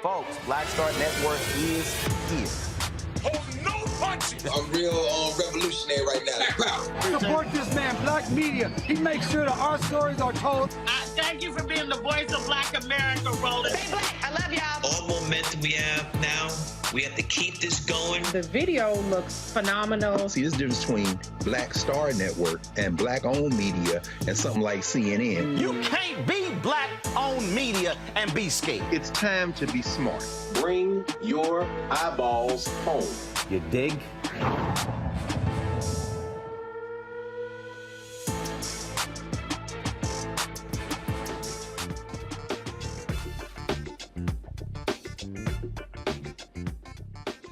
Folks, Black Star Network is here. Oh, no punching! I'm real revolutionary right now. Support this man, Black Media. He makes sure that our stories are told. Thank you for being the voice of Black America, Roland. Stay black. I love y'all. All momentum we have now, we have to keep this going. The video looks phenomenal. See, this difference between Black Star Network and Black-owned media and something like CNN. You can't be Black-owned media and be scared. It's time to be smart. Bring your eyeballs home. You dig?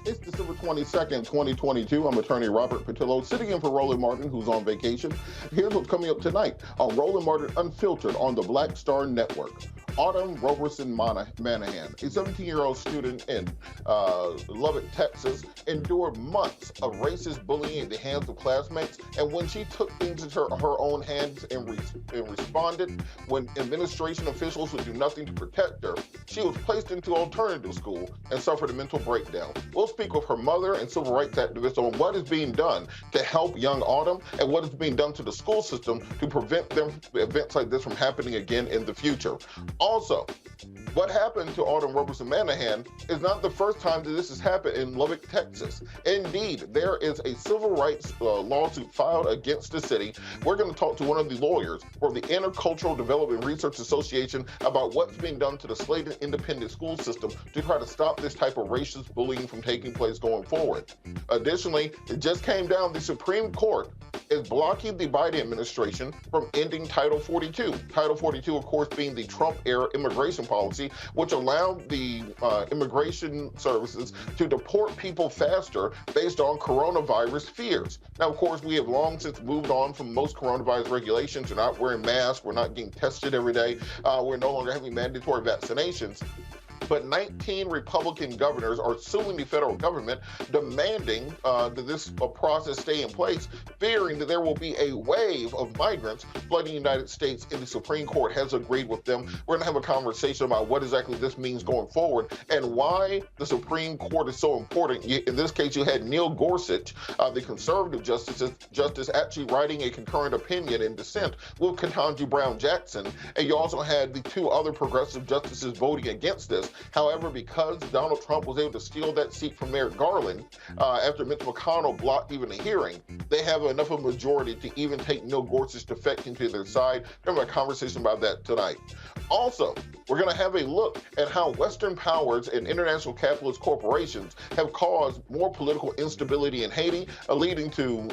It's December 22nd, 2022. I'm attorney Robert Patillo, sitting in for Roland Martin, who's on vacation. Here's what's coming up tonight on Roland Martin Unfiltered on the Black Star Network. Autumn Roberson-Manahan, a 17-year-old student in Lubbock, Texas, endured months of racist bullying at the hands of classmates. And when she took things into her own hands and responded, when administration officials would do nothing to protect her, she was placed into alternative school and suffered a mental breakdown. We'll speak with her mother and civil rights activists on what is being done to help young Autumn and what is being done to the school system to prevent events like this from happening again in the future. Also, what happened to Autumn Roberson-Manahan is not the first time that this has happened in Lubbock, Texas. Indeed, there is a civil rights lawsuit filed against the city. We're going to talk to one of the lawyers from the Intercultural Development Research Association about what's being done to the Slaton Independent School System to try to stop this type of racist bullying from taking place going forward. Additionally, it just came down, the Supreme Court is blocking the Biden administration from ending Title 42. Title 42, of course, being the Trump-era immigration policy, which allowed the immigration services to deport people faster based on coronavirus fears. Now, of course, we have long since moved on from most coronavirus regulations. We're not wearing masks. We're not getting tested every day. We're no longer having mandatory vaccinations. But 19 Republican governors are suing the federal government, demanding that this process stay in place, fearing that there will be a wave of migrants flooding the United States, and the Supreme Court has agreed with them. We're going to have a conversation about what exactly this means going forward and why the Supreme Court is so important. In this case, you had Neil Gorsuch, the conservative justice, actually writing a concurrent opinion in dissent with Ketanji Brown Jackson, and you also had the two other progressive justices voting against this. However, because Donald Trump was able to steal that seat from Merrick Garland after Mitch McConnell blocked even a hearing, they have enough of a majority to even take Neil Gorsuch's defection to their side. We're going to have a conversation about that tonight. Also, we're going to have a look at how Western powers and international capitalist corporations have caused more political instability in Haiti, leading to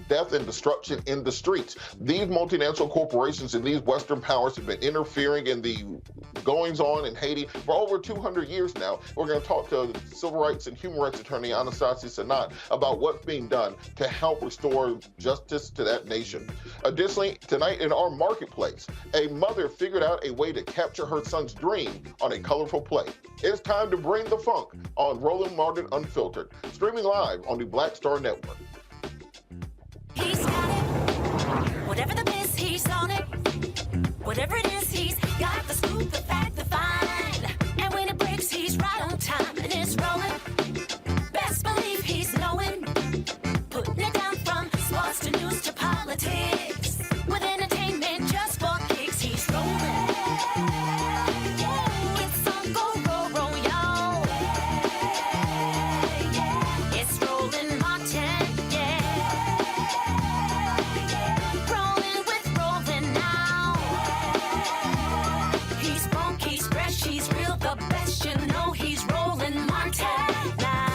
death and destruction in the streets. These multinational corporations and these Western powers have been interfering in the goings-on in Haiti for over 200 years now. We're going to talk to civil rights and human rights attorney Anastasia Sanat about what's being done to help restore justice to that nation. Additionally, tonight in our marketplace, a mother figured out a way to capture her son's dream on a colorful play. It's time to bring the funk on Roland Martin Unfiltered, streaming live on the Black Star Network. He's got it. Whatever the miss, he's on it. Whatever it is, he's got the scoop, the fact, the find. And when it breaks, he's right on time and it's rolling. Best believe he's knowing. Putting it down from sports to news to politics. With entertainment just for kicks, he's rolling. It's on go, y'all. It's Roland Martin, rolling with Roland now. He's funk, he's fresh, he's real, the best, you know he's Roland Martin now.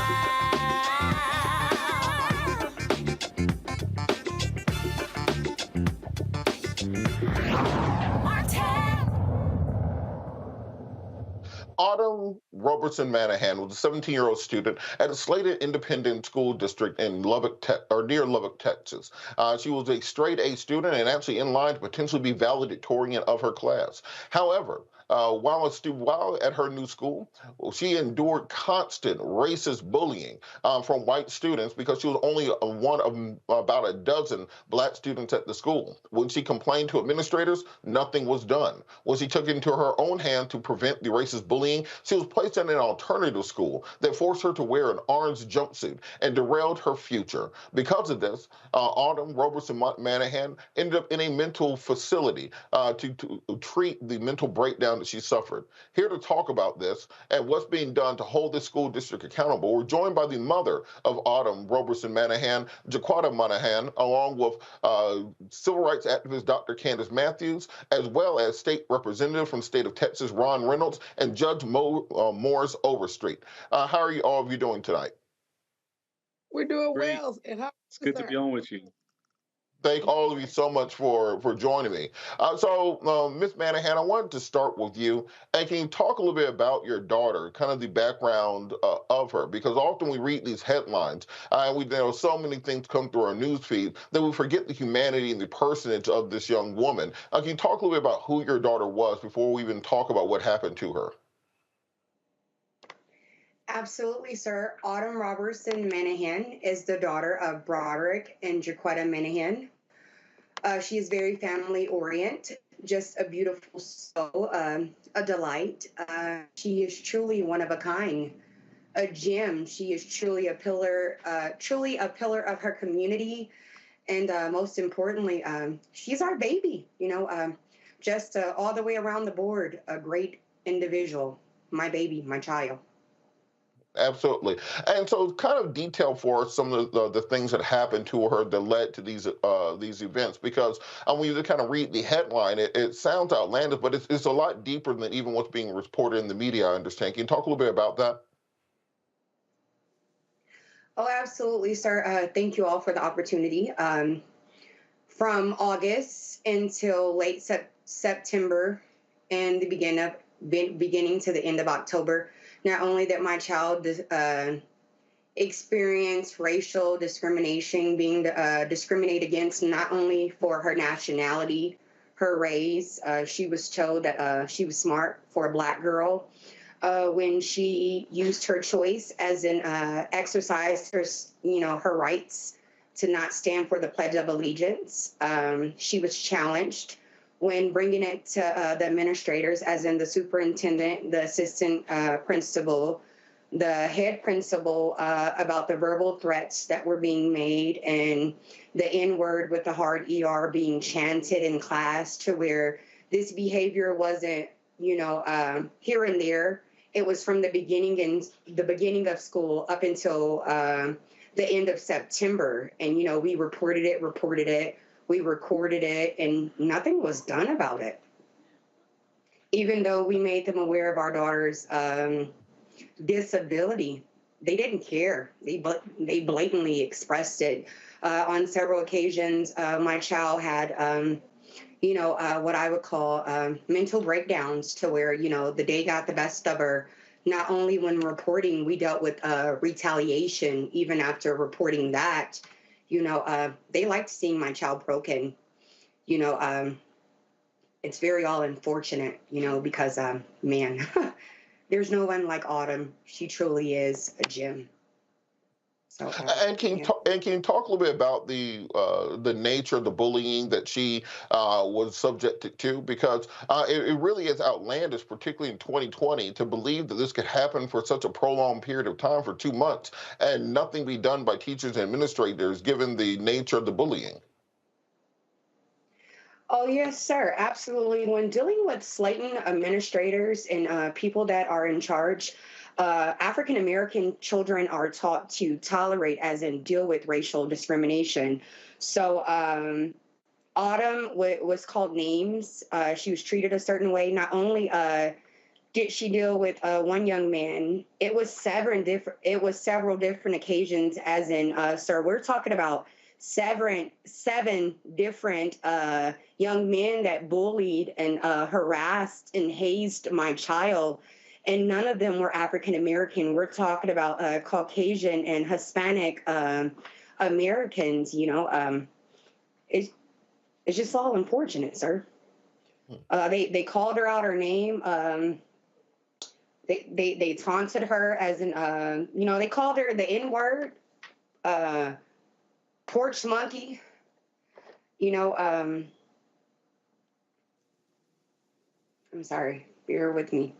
Autumn Roberson-Manahan was a 17-year-old student at the Slaton Independent School District in Lubbock, near Lubbock, Texas. She was a straight A student and actually in line to potentially be valedictorian of her class. However, while at her new school, she endured constant racist bullying from white students because she was only one of about a dozen black students at the school. When she complained to administrators, nothing was done. When she took it into her own hand to prevent the racist bullying, she was placed in an alternative school that forced her to wear an orange jumpsuit and derailed her future. Because of this, Autumn Roberson-Manahan ended up in a mental facility to treat the mental breakdown that she suffered. Here to talk about this and what's being done to hold this school district accountable, we're joined by the mother of Autumn Roberson-Manahan, Autumn Manahan, along with civil rights activist Dr. Candace Matthews, as well as state representative from the state of Texas, Ron Reynolds, and Judge Morris Overstreet. How are all of you doing tonight? We're doing Great. well. And how It's good to be on with you. Thank all of you so much for joining me. Ms. Manahan, I wanted to start with you. And can you talk a little bit about your daughter, kind of the background of her? Because often we read these headlines, and there are so many things come through our news feed that we forget the humanity and the personage of this young woman. Can you talk a little bit about who your daughter was before we even talk about what happened to her? Absolutely, sir. Autumn Roberson-Manahan is the daughter of Broderick and Jaquetta Manahan. She is very family-oriented, just a beautiful soul, a delight. She is truly one of a kind, a gem. She is truly a pillar of her community, and most importantly, she's our baby. Just all the way around the board, a great individual. My baby, my child. Absolutely. And so kind of detail for us some of the things that happened to her that led to these events, because when you kind of read the headline, it sounds outlandish, but it's a lot deeper than even what's being reported in the media, I understand. Can you talk a little bit about that? Oh, absolutely, sir. Thank you all for the opportunity. from August until late September and the beginning to the end of October. Not only that my child experienced racial discrimination, being discriminated against not only for her nationality, her race. She was told that she was smart for a Black girl when she used her choice as an exercise her, her rights to not stand for the Pledge of Allegiance. She was challenged when bringing it to the administrators, as in the superintendent, the assistant principal, the head principal, about the verbal threats that were being made and the N-word with the hard ER being chanted in class, to where this behavior wasn't, here and there. It was from the beginning of school up until the end of September. And, we reported it, we recorded it, and nothing was done about it. Even though we made them aware of our daughter's disability, they didn't care. They blatantly expressed it. On several occasions, my child had, what I would call mental breakdowns, to where, the day got the best of her. Not only when reporting, we dealt with retaliation. Even after reporting that, they liked seeing my child broken. It's very all unfortunate, because, man, there's no one like Autumn. She truly is a gem. So, and can you talk a little bit about the nature of the bullying that she was subjected to? Because it really is outlandish, particularly in 2020, to believe that this could happen for such a prolonged period of time, for 2 months, and nothing be done by teachers and administrators, given the nature of the bullying. Oh, yes, sir. Absolutely. When dealing with Slaton administrators and people that are in charge, African-American children are taught to tolerate, as in deal with, racial discrimination. So Autumn was called names. She was treated a certain way. Not only did she deal with one young man, it was several different occasions, as in, sir, we're talking about seven different young men that bullied and harassed and hazed my child, and none of them were African American. We're talking about Caucasian and Hispanic Americans. It's just all unfortunate, sir. They called her out her name. They taunted her, as in they called her the N-word, porch monkey. I'm sorry, bear with me.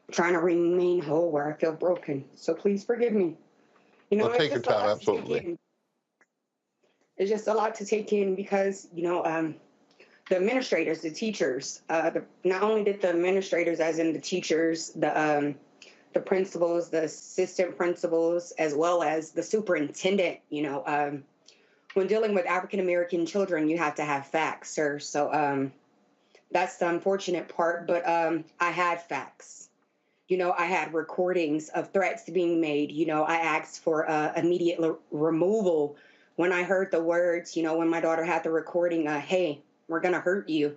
I'm trying to remain whole where I feel broken, so please forgive me. Take your time, absolutely. It's just a lot to take in, because the administrators, the teachers, not only did the administrators, as in the teachers, the principals, the assistant principals, as well as the superintendent, when dealing with African-American children, you have to have facts, sir. So that's the unfortunate part, but I had facts. I had recordings of threats being made. I asked for immediate removal when I heard the words, when my daughter had the recording, hey, we're going to hurt you.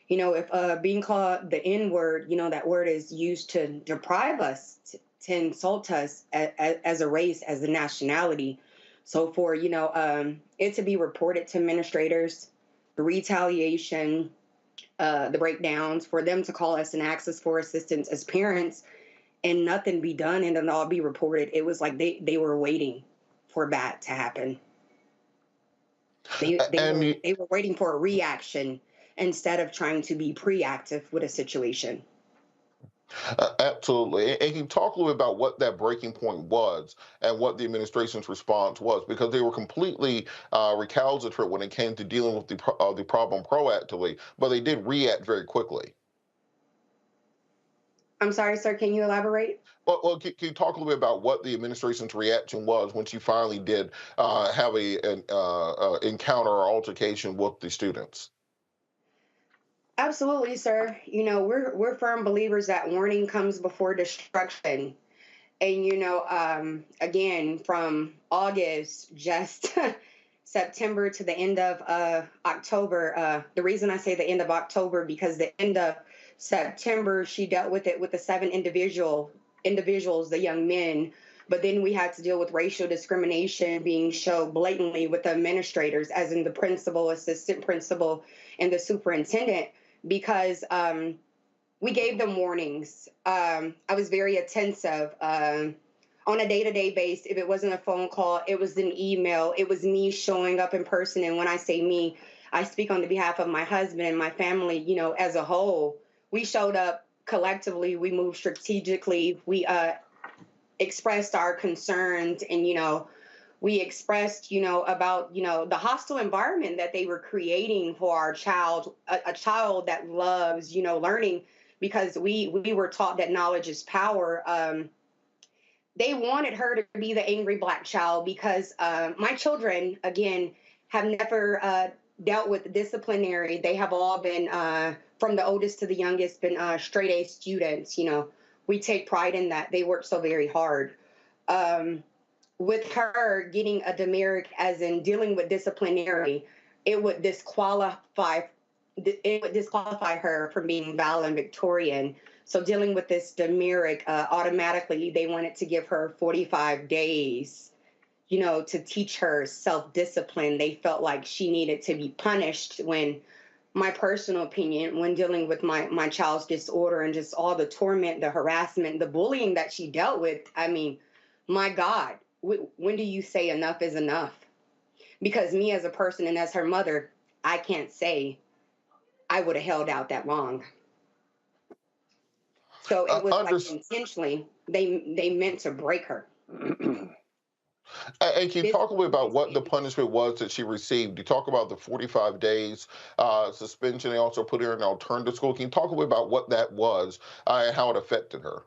If being called the N-word, that word is used to deprive us, to insult us as a race, as a nationality. So for, it to be reported to administrators, the retaliation, the breakdowns, for them to call us and ask us for assistance as parents, and nothing be done and it all be reported, it was like they were waiting for that to happen. They were waiting for a reaction instead of trying to be proactive with a situation. Absolutely. And can you talk a little bit about what that breaking point was and what the administration's response was? Because they were completely recalcitrant when it came to dealing with the problem proactively, but they did react very quickly. I'm sorry, sir, can you elaborate? Well, can you talk a little bit about what the administration's reaction was when she finally did have an encounter or altercation with the students? Absolutely, sir. We're firm believers that warning comes before destruction. And, again, from August, just September to the end of October. The reason I say the end of October, because the end of September, she dealt with it with the 7 individuals, the young men. But then we had to deal with racial discrimination being shown blatantly with the administrators, as in the principal, assistant principal, and the superintendent, because we gave them warnings. I was very attentive on a day-to-day basis. If it wasn't a phone call, it was an email. It was me showing up in person. And when I say me, I speak on the behalf of my husband and my family, you know, as a whole. We showed up collectively. We moved strategically. We expressed our concerns, and, you know, we expressed, you know, about, you know, the hostile environment that they were creating for our child, a child that loves, you know, learning, because we were taught that knowledge is power. They wanted her to be the angry Black child because my children, again, have never dealt with disciplinary. They have all been, from the oldest to the youngest, been straight A students. You know, we take pride in that. They work so very hard. With her getting a demerit, as in dealing with disciplinary, it would disqualify her from being valedictorian. So dealing with this demerit, automatically they wanted to give her 45 days, you know, to teach her self-discipline. They felt like she needed to be punished, when my personal opinion, when dealing with my child's disorder and just all the torment, the harassment, the bullying that she dealt with, I mean, my God, when do you say enough is enough? Because me as a person and as her mother, I can't say I would have held out that long. So it was like intentionally, they meant to break her. And can you talk a little about what the punishment was that she received? You talk about the 45 days suspension. They also put her in an alternative school. Can you talk a little about what that was and how it affected her?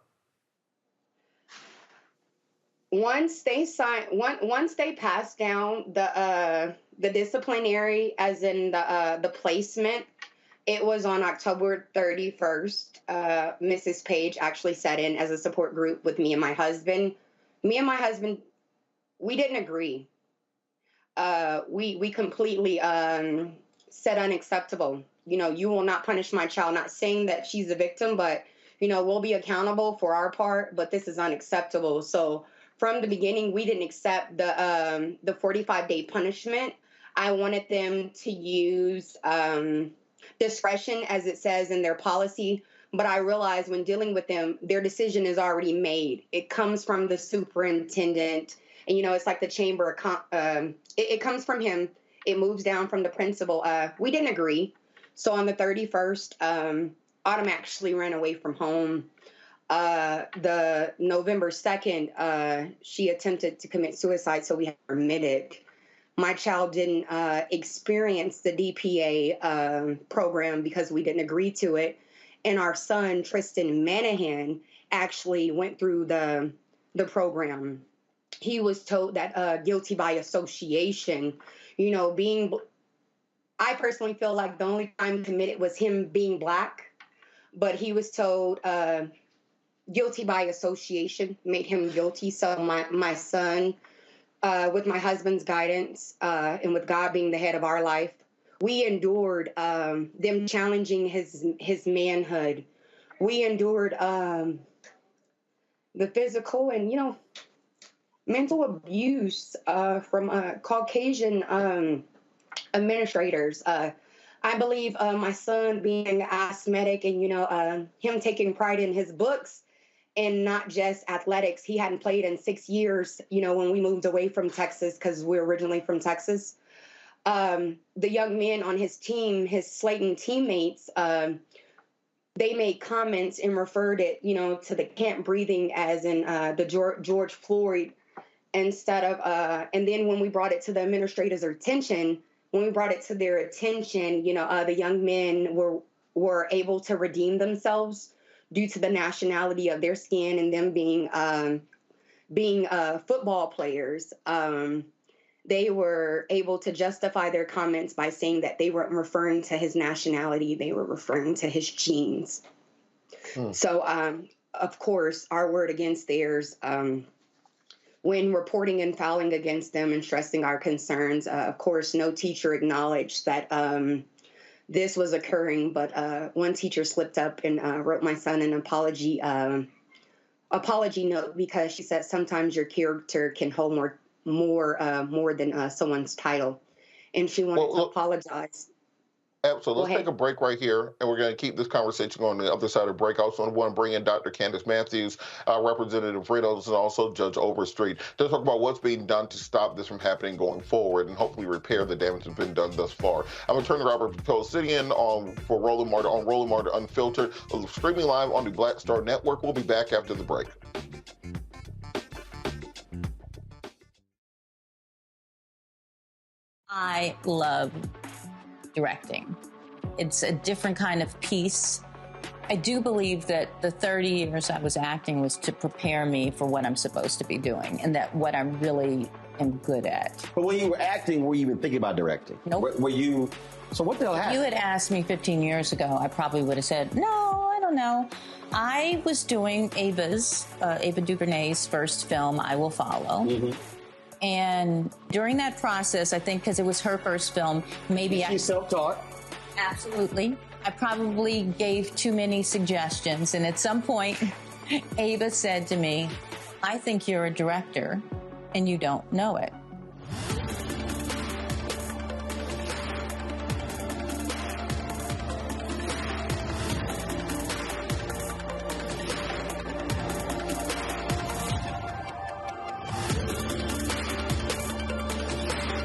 Once they passed down the disciplinary, as in the placement, it was on October 31st. Mrs. Page actually sat in as a support group with me and my husband. Me and my husband, we didn't agree. We completely said unacceptable. You know, you will not punish my child. Not saying that she's a victim, but, you know, we'll be accountable for our part, but this is unacceptable. So from the beginning, we didn't accept the 45-day punishment. I wanted them to use discretion, as it says in their policy. But I realized when dealing with them, their decision is already made. It comes from the superintendent. And, you know, it's like the chamber. It comes from him. It moves down from the principal. We didn't agree. So on the 31st, Autumn actually ran away from home. The November 2nd, she attempted to commit suicide, so we had her admitted. My child didn't experience the DPA program because we didn't agree to it. And our son, Tristan Manahan, actually went through the program. He was told that guilty by association, you know, I personally feel like the only time committed was him being Black, but he was told guilty by association made him guilty. So my son, with my husband's guidance and with God being the head of our life, we endured them challenging his manhood. We endured the physical and, you know, mental abuse from Caucasian administrators. I believe my son being asthmatic and, you know, him taking pride in his books and not just athletics. He hadn't played in 6 years, you know, when we moved away from Texas, because we're originally from Texas. The young men on his team, his Slaton teammates, they made comments and referred it, you know, to the can't breathing, as in the George Floyd, instead of, and then when we brought it to the administrators' attention, you know, the young men were able to redeem themselves due to the nationality of their skin and them being football players. They were able to justify their comments by saying that they weren't referring to his nationality, they were referring to his genes. So, of course, our word against theirs. when reporting and filing against them and stressing our concerns, of course, no teacher acknowledged that this was occurring, but one teacher slipped up and wrote my son an apology note, because she said sometimes your character can hold more than someone's title, and she wanted to apologize. Absolutely. Let's take a break right here, and we're going to keep this conversation going on the other side of the break. I also want to bring in Dr. Candace Matthews, Representative Riddles, and also Judge Overstreet to talk about what's being done to stop this from happening going forward and hopefully repair the damage that's been done thus far. I'm Attorney Robert Patillo, sitting in for Roland Martin on Roland Martin Unfiltered, streaming live on the Black Star Network. We'll be back after the break. I love directing. It's a different kind of piece. I do believe that the 30 years I was acting was to prepare me for what I'm supposed to be doing, and that what I really am good at. But when you were acting, were you even thinking about directing? Nope. Were you? So what the hell happened? If you had asked me 15 years ago, I probably would have said, no, I don't know. I was doing Ava DuVernay's first film, I Will Follow. Mm-hmm. And during that process, I think because it was her first film, maybe She's self-taught. Absolutely. I probably gave too many suggestions. And at some point, Ava said to me, I think you're a director and you don't know it.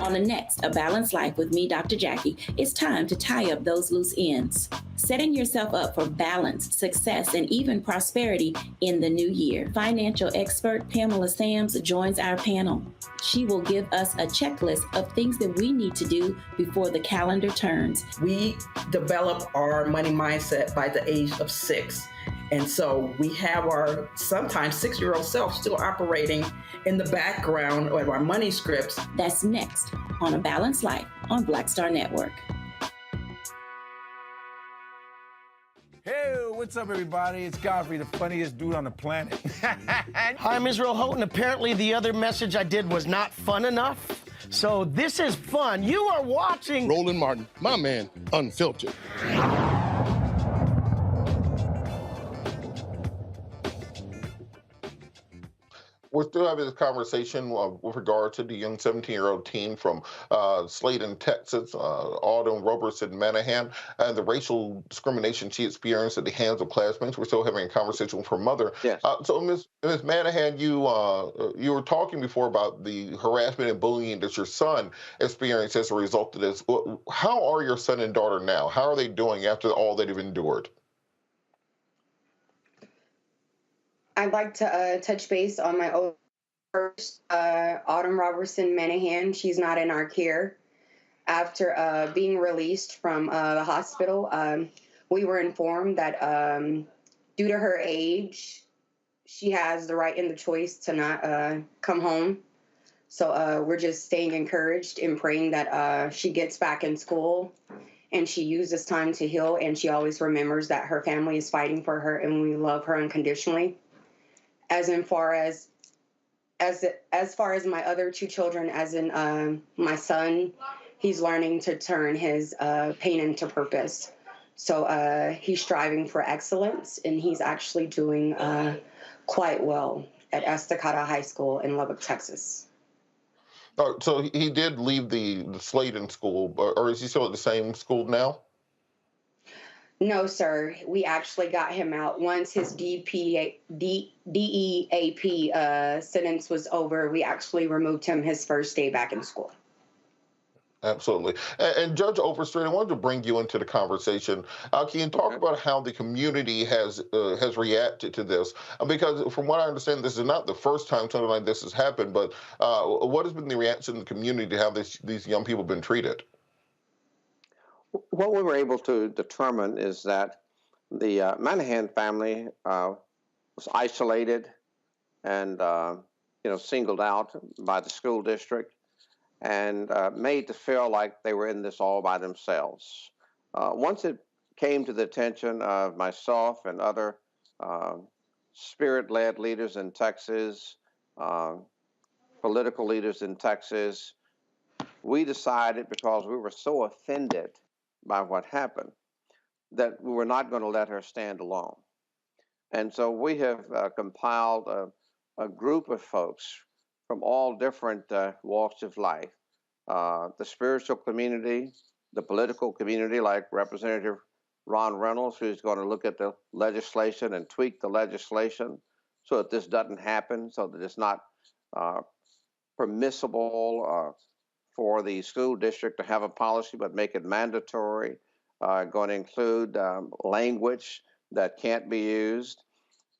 On the next A Balanced Life with me, Dr. Jackie, it's time to tie up those loose ends, setting yourself up for balance, success, and even prosperity in the new year. Financial expert Pamela Sams joins our panel. She will give us a checklist of things that we need to do before the calendar turns. We develop our money mindset by the age of 6. And so we have our sometimes 6-year-old self still operating in the background of our money scripts. That's next on A Balanced Life on Black Star Network. Hey, what's up, everybody? It's Godfrey, the funniest dude on the planet. Hi, I'm Israel Houghton. Apparently, the other message I did was not fun enough. So this is fun. You are watching Roland Martin, my man, Unfiltered. We're still having this conversation with regard to the young 17-year-old teen from Slaton, Texas, Autumn Roberson-Manahan, and the racial discrimination she experienced at the hands of classmates. We're still having a conversation with her mother. Yes. So, Ms. Manahan, you were talking before about the harassment and bullying that your son experienced as a result of this. How are your son and daughter now? How are they doing after all that they've endured? I'd like to touch base on my own first, Autumn Roberson-Manahan. She's not in our care. After being released from the hospital, we were informed that due to her age, she has the right and the choice to not come home. So we're just staying encouraged and praying that she gets back in school and she uses time to heal, and she always remembers that her family is fighting for her and we love her unconditionally. As far as my other two children, as in my son, he's learning to turn his pain into purpose. So he's striving for excellence, and he's actually doing quite well at Estacada High School in Lubbock, Texas. Oh, so he did leave the Slaton school, or is he still at the same school now? No, sir. We actually got him out. Once his DEAP sentence was over, we actually removed him his first day back in school. Absolutely. And Judge Overstreet, I wanted to bring you into the conversation. Can you talk about how the community has reacted to this? Because from what I understand, this is not the first time something like this has happened, but what has been the reaction in the community to how these young people have been treated? What we were able to determine is that the Manahan family was isolated and singled out by the school district and made to feel like they were in this all by themselves. Once it came to the attention of myself and other spirit-led leaders in Texas, political leaders in Texas, we decided, because we were so offended by what happened, that we were not going to let her stand alone. And so we have compiled a group of folks from all different walks of life, the spiritual community, the political community, like Representative Ron Reynolds, who's going to look at the legislation and tweak the legislation so that this doesn't happen, so that it's not permissible for the school district to have a policy, but make it mandatory, going to include language that can't be used.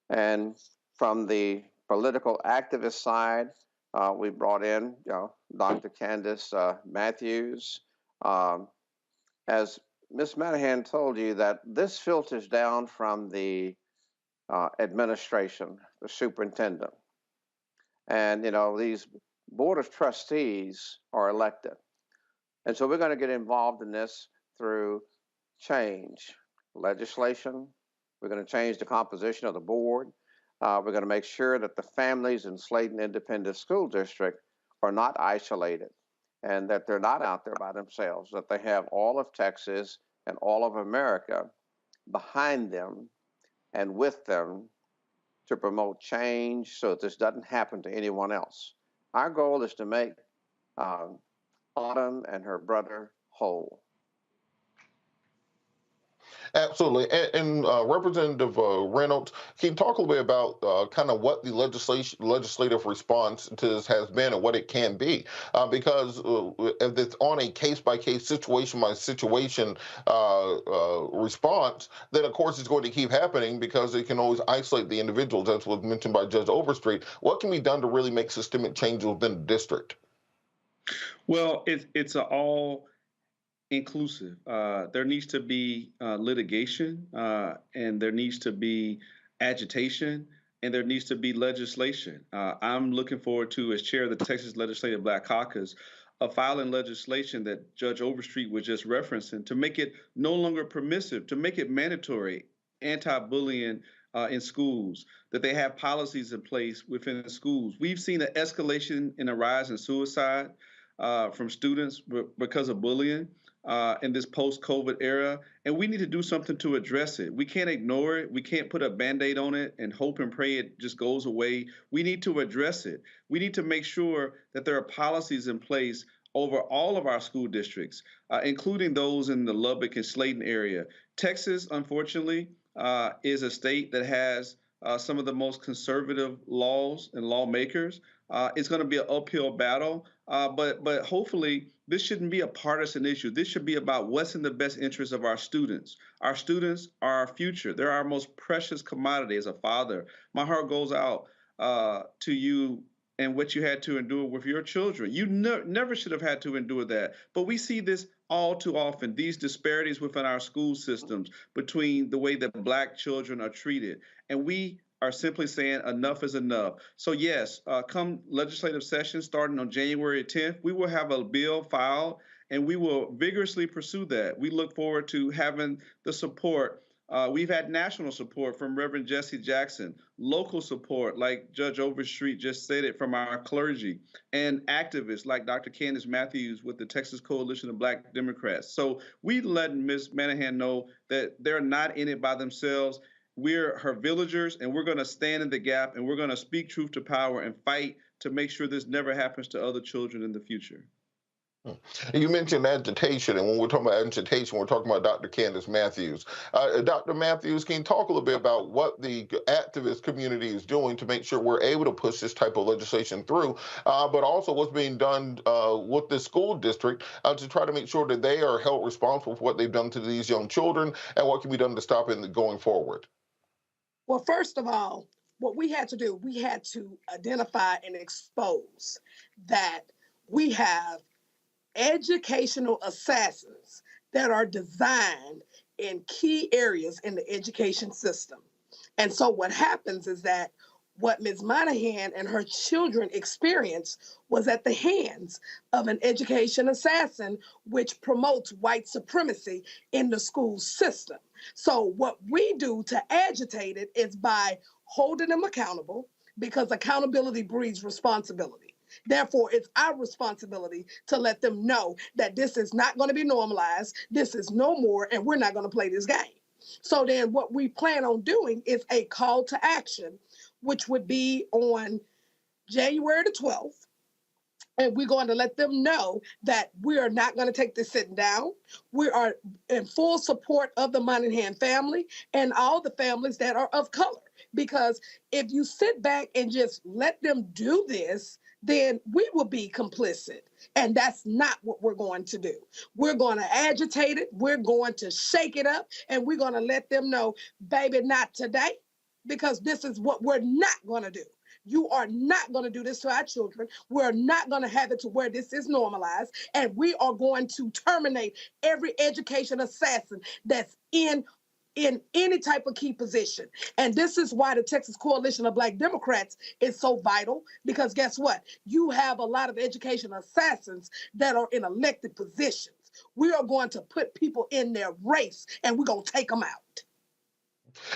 And from the political activist side, we brought in Dr. Candace Matthews. As Ms. Manahan told you, that this filters down from the administration, the superintendent. And, these board of trustees are elected. And so we're going to get involved in this through change legislation. We're going to change the composition of the board. We're going to make sure that the families in Slaton Independent School District are not isolated and that they're not out there by themselves, that they have all of Texas and all of America behind them and with them to promote change so that this doesn't happen to anyone else. Our goal is to make Autumn and her brother whole. Absolutely. And Representative Reynolds, can you talk a little bit about kind of what the legislative response to this has been and what it can be? Because if it's on a case-by-case, situation-by-situation response, then of course it's going to keep happening because it can always isolate the individuals, as was mentioned by Judge Overstreet. What can be done to really make systemic change within the district? Well, it's all inclusive. There needs to be litigation, and there needs to be agitation, and there needs to be legislation. I'm looking forward to, as chair of the Texas Legislative Black Caucus, filing legislation that Judge Overstreet was just referencing to make it no longer permissive, to make it mandatory, anti-bullying in schools, that they have policies in place within the schools. We've seen an escalation in a rise in suicide from students because of bullying in this post-COVID era, and we need to do something to address it. We can't ignore it. We can't put a Band-Aid on it and hope and pray it just goes away. We need to address it. We need to make sure that there are policies in place over all of our school districts, including those in the Lubbock and Slaton area. Texas, unfortunately, is a state that has some of the most conservative laws and lawmakers. It's going to be an uphill battle, but hopefully this shouldn't be a partisan issue. This should be about what's in the best interest of our students. Our students are our future. They're our most precious commodity. As a father, my heart goes out to you and what you had to endure with your children. You never should have had to endure that. But we see this all too often, these disparities within our school systems between the way that Black children are treated. And we are simply saying enough is enough. So yes, come legislative session starting on January 10th, we will have a bill filed and we will vigorously pursue that. We look forward to having the support. We've had national support from Reverend Jesse Jackson, local support, like Judge Overstreet just said it, from our clergy, and activists like Dr. Candace Matthews with the Texas Coalition of Black Democrats. So we let Ms. Manahan know that they're not in it by themselves. We're her villagers, and we're going to stand in the gap, and we're going to speak truth to power and fight to make sure this never happens to other children in the future. You mentioned agitation, and when we're talking about agitation, we're talking about Dr. Candace Matthews. Dr. Matthews, can you talk a little bit about what the activist community is doing to make sure we're able to push this type of legislation through, but also what's being done with the school district to try to make sure that they are held responsible for what they've done to these young children, and what can be done to stop it going forward? Well, first of all, what we had to do, we had to identify and expose that we have educational assassins that are designed in key areas in the education system. And so what happens is that what Ms. Manahan and her children experienced was at the hands of an education assassin, which promotes white supremacy in the school system. So what we do to agitate it is by holding them accountable, because accountability breeds responsibility. Therefore, it's our responsibility to let them know that this is not going to be normalized, this is no more, and we're not going to play this game. So then what we plan on doing is a call to action, which would be on January the 12th. And we're going to let them know that we are not going to take this sitting down. We are in full support of the Manahan family and all the families that are of color. Because if you sit back and just let them do this, then we will be complicit. And that's not what we're going to do. We're going to agitate it. We're going to shake it up. And we're going to let them know, baby, not today. Because this is what we're not going to do. You are not going to do this to our children. We're not going to have it to where this is normalized. And we are going to terminate every education assassin that's in any type of key position. And this is why the Texas Coalition of Black Democrats is so vital, because guess what? You have a lot of education assassins that are in elected positions. We are going to put people in their race and we're going to take them out.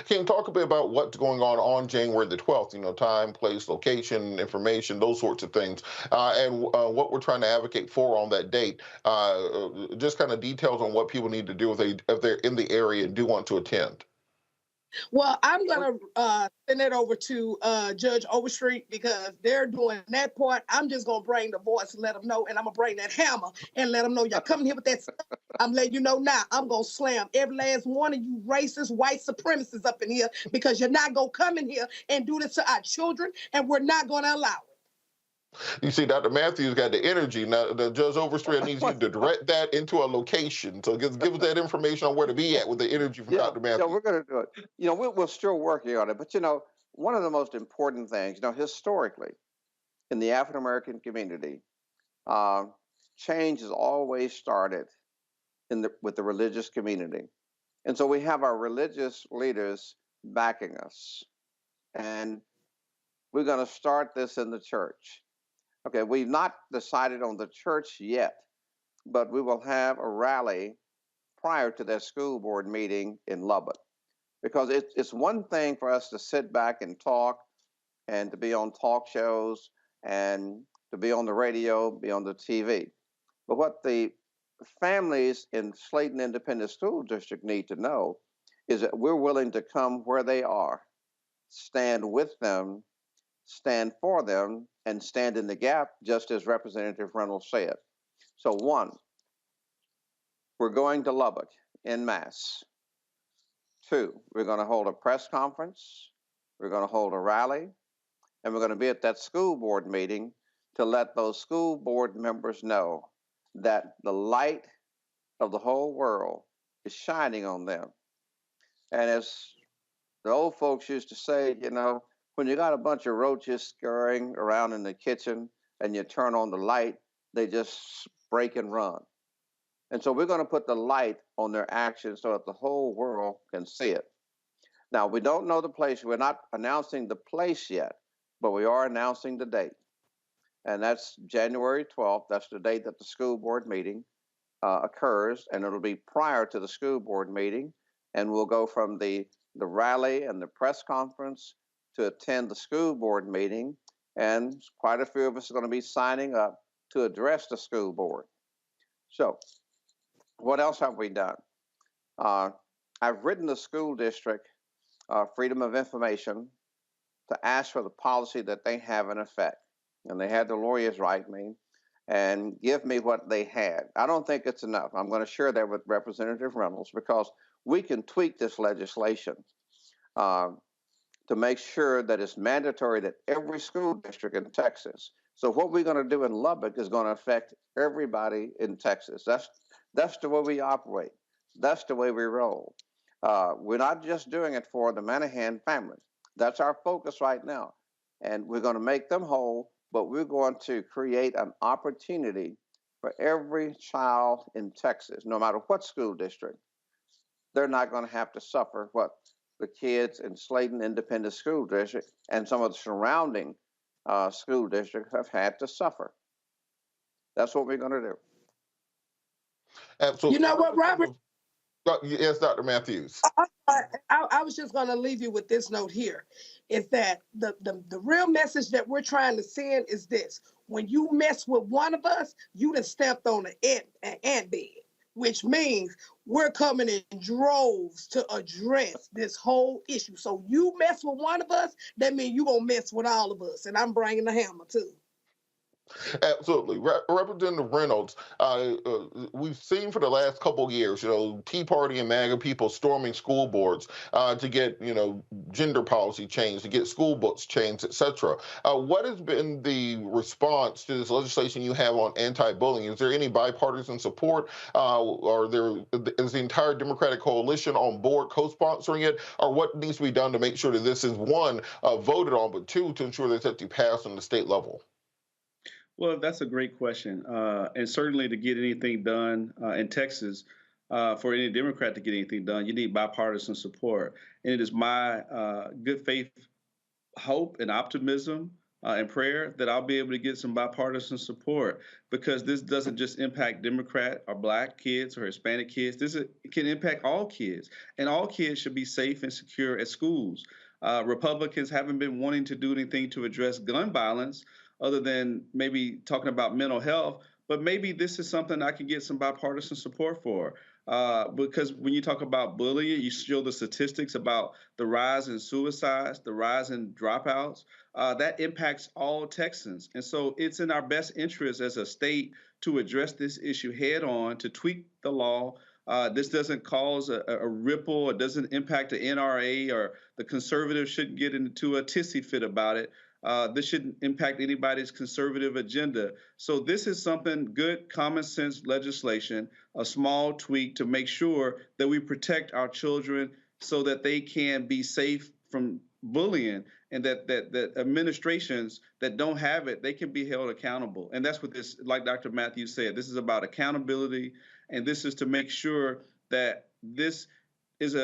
Can you talk a bit about what's going on January the 12th? You know, time, place, location, information, those sorts of things, and what we're trying to advocate for on that date. Just kind of details on what people need to do if they're in the area and do want to attend. Well, I'm going to send it over to Judge Overstreet because they're doing that part. I'm just going to bring the voice and let them know, and I'm going to bring that hammer and let them know y'all coming here with that stuff. I'm letting you know now, I'm going to slam every last one of you racist white supremacists up in here because you're not going to come in here and do this to our children, and we're not going to allow it. You see, Dr. Matthews got the energy. Now, the Judge Overstreet needs you to direct that into a location. So give us that information on where to be at with the energy from Dr. Matthews. Yeah, we're going to do it. You know, we're still working on it. But, you know, one of the most important things, you know, historically, in the African-American community, change has always started with the religious community. And so we have our religious leaders backing us. And we're going to start this in the church. Okay, we've not decided on the church yet, but we will have a rally prior to that school board meeting in Lubbock. Because it's one thing for us to sit back and talk and to be on talk shows and to be on the radio, be on the TV. But what the families in Slaton Independent School District need to know is that we're willing to come where they are, stand with them, stand for them, and stand in the gap, just as Representative Reynolds said. So one, we're going to Lubbock en masse. Two, we're going to hold a press conference, we're going to hold a rally, and we're going to be at that school board meeting to let those school board members know that the light of the whole world is shining on them. And as the old folks used to say, you know, when you got a bunch of roaches scurrying around in the kitchen and you turn on the light, they just break and run. And so we're going to put the light on their actions so that the whole world can see it. Now, we don't know the place. We're not announcing the place yet, but we are announcing the date. And that's January 12th. That's the date that the school board meeting occurs, and it'll be prior to the school board meeting. And we'll go from the rally and the press conference to attend the school board meeting. And quite a few of us are going to be signing up to address the school board. So what else have we done? I've written the school district Freedom of Information to ask for the policy that they have in effect. And they had the lawyers write me and give me what they had. I don't think it's enough. I'm going to share that with Representative Reynolds because we can tweak this legislation to make sure that it's mandatory that every school district in Texas. So what we're going to do in Lubbock is going to affect everybody in Texas. That's the way we operate. That's the way we roll. We're not just doing it for the Manahan family. That's our focus right now. And we're going to make them whole, but we're going to create an opportunity for every child in Texas, no matter what school district. They're not going to have to suffer what the kids in Slaton Independent School District and some of the surrounding school districts have had to suffer. That's what we're going to do. Absolutely. You know what, Robert? Yes, Dr. Matthews. I was just going to leave you with this note here, is that the real message that we're trying to send is this: when you mess with one of us, you done stepped on an ant bed, which means we're coming in droves to address this whole issue. So you mess with one of us, that means you gonna mess with all of us, and I'm bringing the hammer too. Absolutely. Representative Reynolds, we've seen for the last couple of years, Tea Party and MAGA people storming school boards to get, gender policy changed, to get school books changed, etc. What has been the response to this legislation you have on anti-bullying? Is there any bipartisan support? Is the entire Democratic coalition on board co-sponsoring it? Or what needs to be done to make sure that this is, one, voted on, but two, to ensure that it's actually passed on the state level? Well, that's a great question. And certainly to get anything done in Texas, for any Democrat to get anything done, you need bipartisan support. And it is my good faith, hope, and optimism and prayer that I'll be able to get some bipartisan support, because this doesn't just impact Democrat or Black kids or Hispanic kids. It can impact all kids, and all kids should be safe and secure at schools. Republicans haven't been wanting to do anything to address gun violence, other than maybe talking about mental health, but maybe this is something I can get some bipartisan support for. Because when you talk about bullying, you show the statistics about the rise in suicides, the rise in dropouts, that impacts all Texans. And so it's in our best interest as a state to address this issue head on, to tweak the law. This doesn't cause a ripple. It doesn't impact the NRA, or the conservatives shouldn't get into a tissy fit about it. This shouldn't impact anybody's conservative agenda. So this is something good, common sense legislation, a small tweak to make sure that we protect our children so that they can be safe from bullying, and that administrations that don't have it, they can be held accountable. And that's what this, like Dr. Matthews said, this is about accountability, and this is to make sure that this is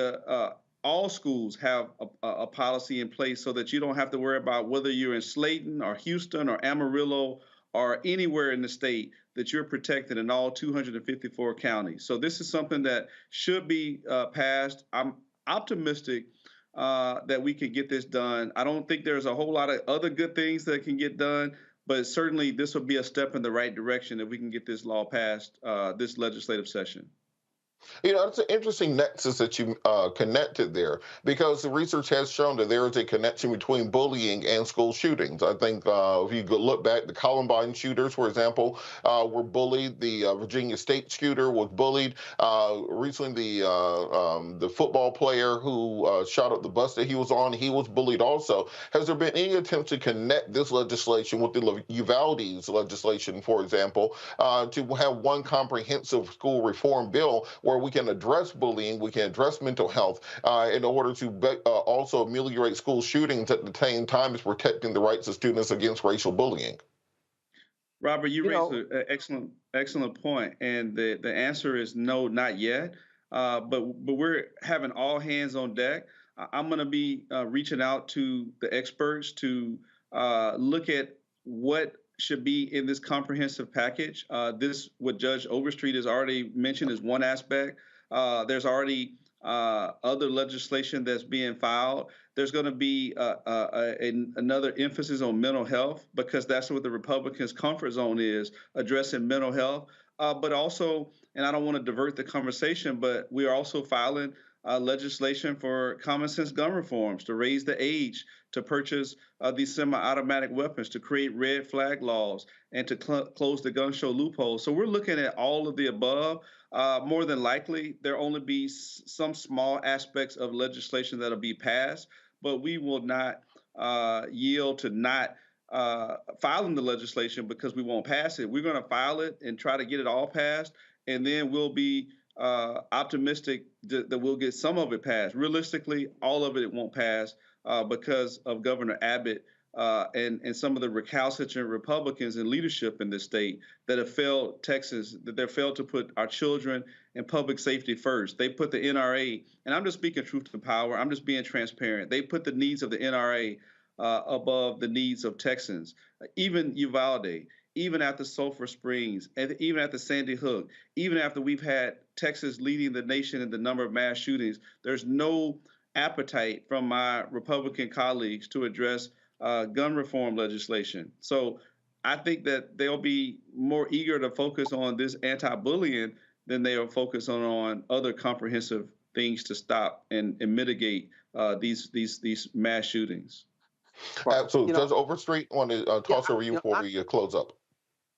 all schools have a policy in place so that you don't have to worry about whether you're in Slaton or Houston or Amarillo or anywhere in the state, that you're protected in all 254 counties. So this is something that should be passed. I'm optimistic that we can get this done. I don't think there's a whole lot of other good things that can get done, but certainly this will be a step in the right direction if we can get this law passed this legislative session. It's an interesting nexus that you connected there, because the research has shown that there is a connection between bullying and school shootings. I think if you look back, the Columbine shooters, for example, were bullied. The Virginia State shooter was bullied. Recently, the football player who shot up the bus that he was on, he was bullied also. Has there been any attempt to connect this legislation with the Uvalde's legislation, for example, to have one comprehensive school reform bill where we can address bullying, we can address mental health in order to also ameliorate school shootings at the same time as protecting the rights of students against racial bullying? Robert, you raised an excellent point, and the answer is no, not yet. But we're having all hands on deck. I'm going to be reaching out to the experts to look at what should be in this comprehensive package. What Judge Overstreet has already mentioned is one aspect. There's already other legislation that's being filed. There's going to be another emphasis on mental health, because that's what the Republicans' comfort zone is, addressing mental health. But also, and I don't want to divert the conversation, but we are also filing legislation for common sense gun reforms, to raise the age to purchase these semi-automatic weapons, to create red flag laws, and to close the gun show loophole. So we're looking at all of the above. More than likely, there'll only be some small aspects of legislation that'll be passed, but we will not yield to not filing the legislation because we won't pass it. We're going to file it and try to get it all passed, and then we'll be optimistic that we'll get some of it passed. Realistically, all of it won't pass because of Governor Abbott and some of the recalcitrant Republicans in leadership in this state that have failed Texas, that they've failed to put our children and public safety first. They put the NRA, and I'm just speaking truth to power, I'm just being transparent. They put the needs of the NRA above the needs of Texans. Even Uvalde, even after Sulphur Springs, and even after Sandy Hook, even after we've had Texas leading the nation in the number of mass shootings, there's no appetite from my Republican colleagues to address gun reform legislation. So I think that they'll be more eager to focus on this anti-bullying than they are focused on other comprehensive things to stop and mitigate these mass shootings. Absolutely. Judge Overstreet, I want to toss over you before we close up.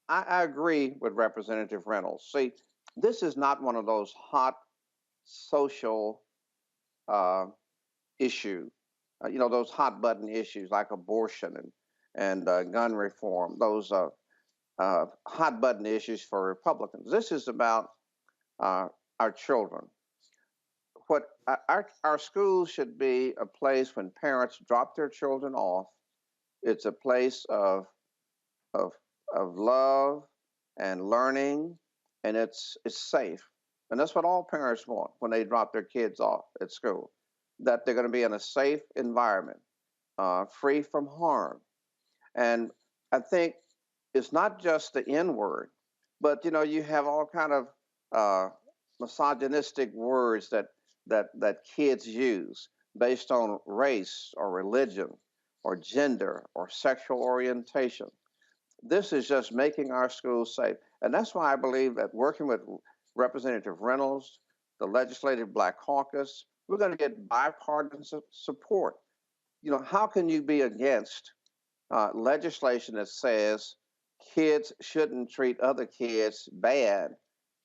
I agree with Representative Reynolds. See, this is not one of those hot social issues, those hot button issues like abortion and gun reform, those hot button issues for Republicans. This is about our children. What our schools should be a place when parents drop their children off. It's a place of love and learning, and it's safe. And that's what all parents want when they drop their kids off at school, that they're going to be in a safe environment, free from harm. And I think it's not just the N word, but you have all kind of misogynistic words that kids use based on race or religion or gender or sexual orientation. This is just making our schools safe. And that's why I believe that working with Representative Reynolds, the Legislative Black Caucus, we're going to get bipartisan support. How can you be against legislation that says kids shouldn't treat other kids bad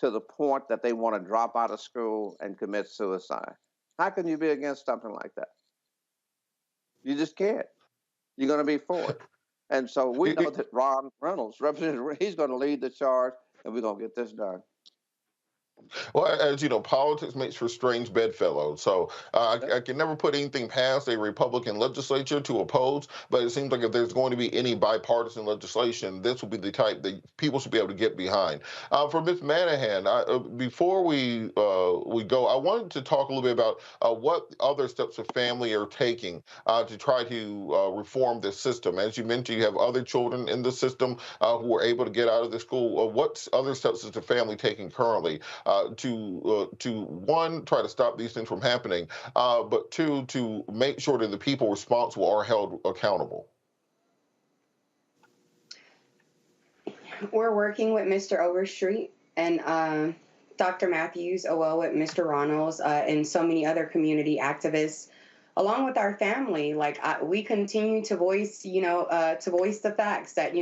to the point that they want to drop out of school and commit suicide? How can you be against something like that? You just can't. You're going to be for it. And so we know that Ron Reynolds, Representative, he's going to lead the charge, and we're going to get this done. Well, as you know, politics makes for strange bedfellows. So I can never put anything past a Republican legislature to oppose, but it seems like if there's going to be any bipartisan legislation, this will be the type that people should be able to get behind. For Ms. Manahan, before we go, I wanted to talk a little bit about what other steps the family are taking to try to reform this system. As you mentioned, you have other children in the system who are able to get out of the school. What other steps is the family taking currently to one, try to stop these things from happening, but two, to make sure that the people responsible are held accountable? We're working with Mr. Overstreet and Dr. Matthews, with Mr. Reynolds, and so many other community activists, along with our family. We continue to voice, the facts that,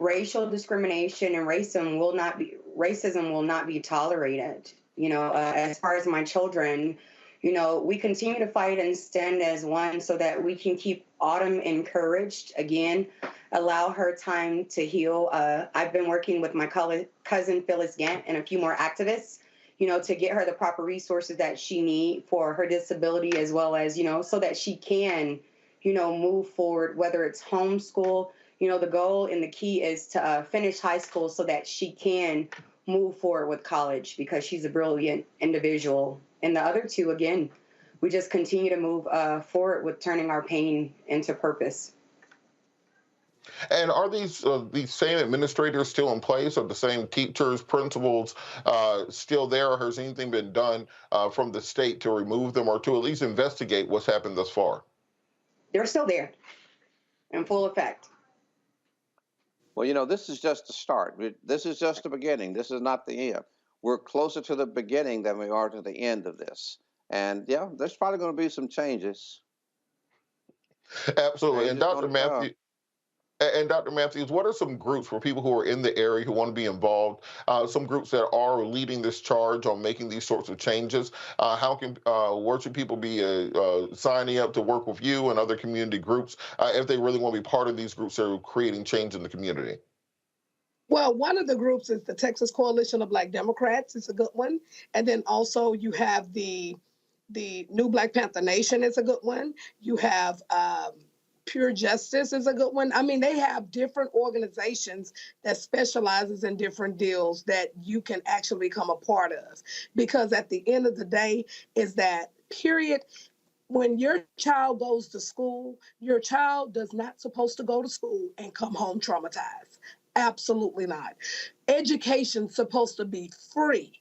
racial discrimination and racism will not be tolerated. As far as my children, we continue to fight and stand as one so that we can keep Autumn encouraged. Again, allow her time to heal. I've been working with my cousin Phyllis Gant and a few more activists, to get her the proper resources that she needs for her disability, as well as, so that she can, move forward, whether it's homeschool. The goal and the key is to finish high school so that she can move forward with college, because she's a brilliant individual. And the other two, again, we just continue to move forward with turning our pain into purpose. And are these same administrators still in place? Are the same teachers, principals still there? Or has anything been done from the state to remove them or to at least investigate what's happened thus far? They're still there in full effect. Well, this is just the start. This is just the beginning. This is not the end. We're closer to the beginning than we are to the end of this. And yeah, there's probably going to be some changes. Absolutely. And Dr. Matthews, what are some groups for people who are in the area who want to be involved, some groups that are leading this charge on making these sorts of changes? Where should people be signing up to work with you and other community groups if they really want to be part of these groups that are creating change in the community? Well, one of the groups is the Texas Coalition of Black Democrats. It's a good one. And then also you have the New Black Panther Nation is a good one. You have Pure Justice is a good one. I mean, they have different organizations that specializes in different deals that you can actually become a part of. Because at the end of the day is that, period, When your child goes to school, your child does not supposed to go to school and come home traumatized. Absolutely not. Education's supposed to be free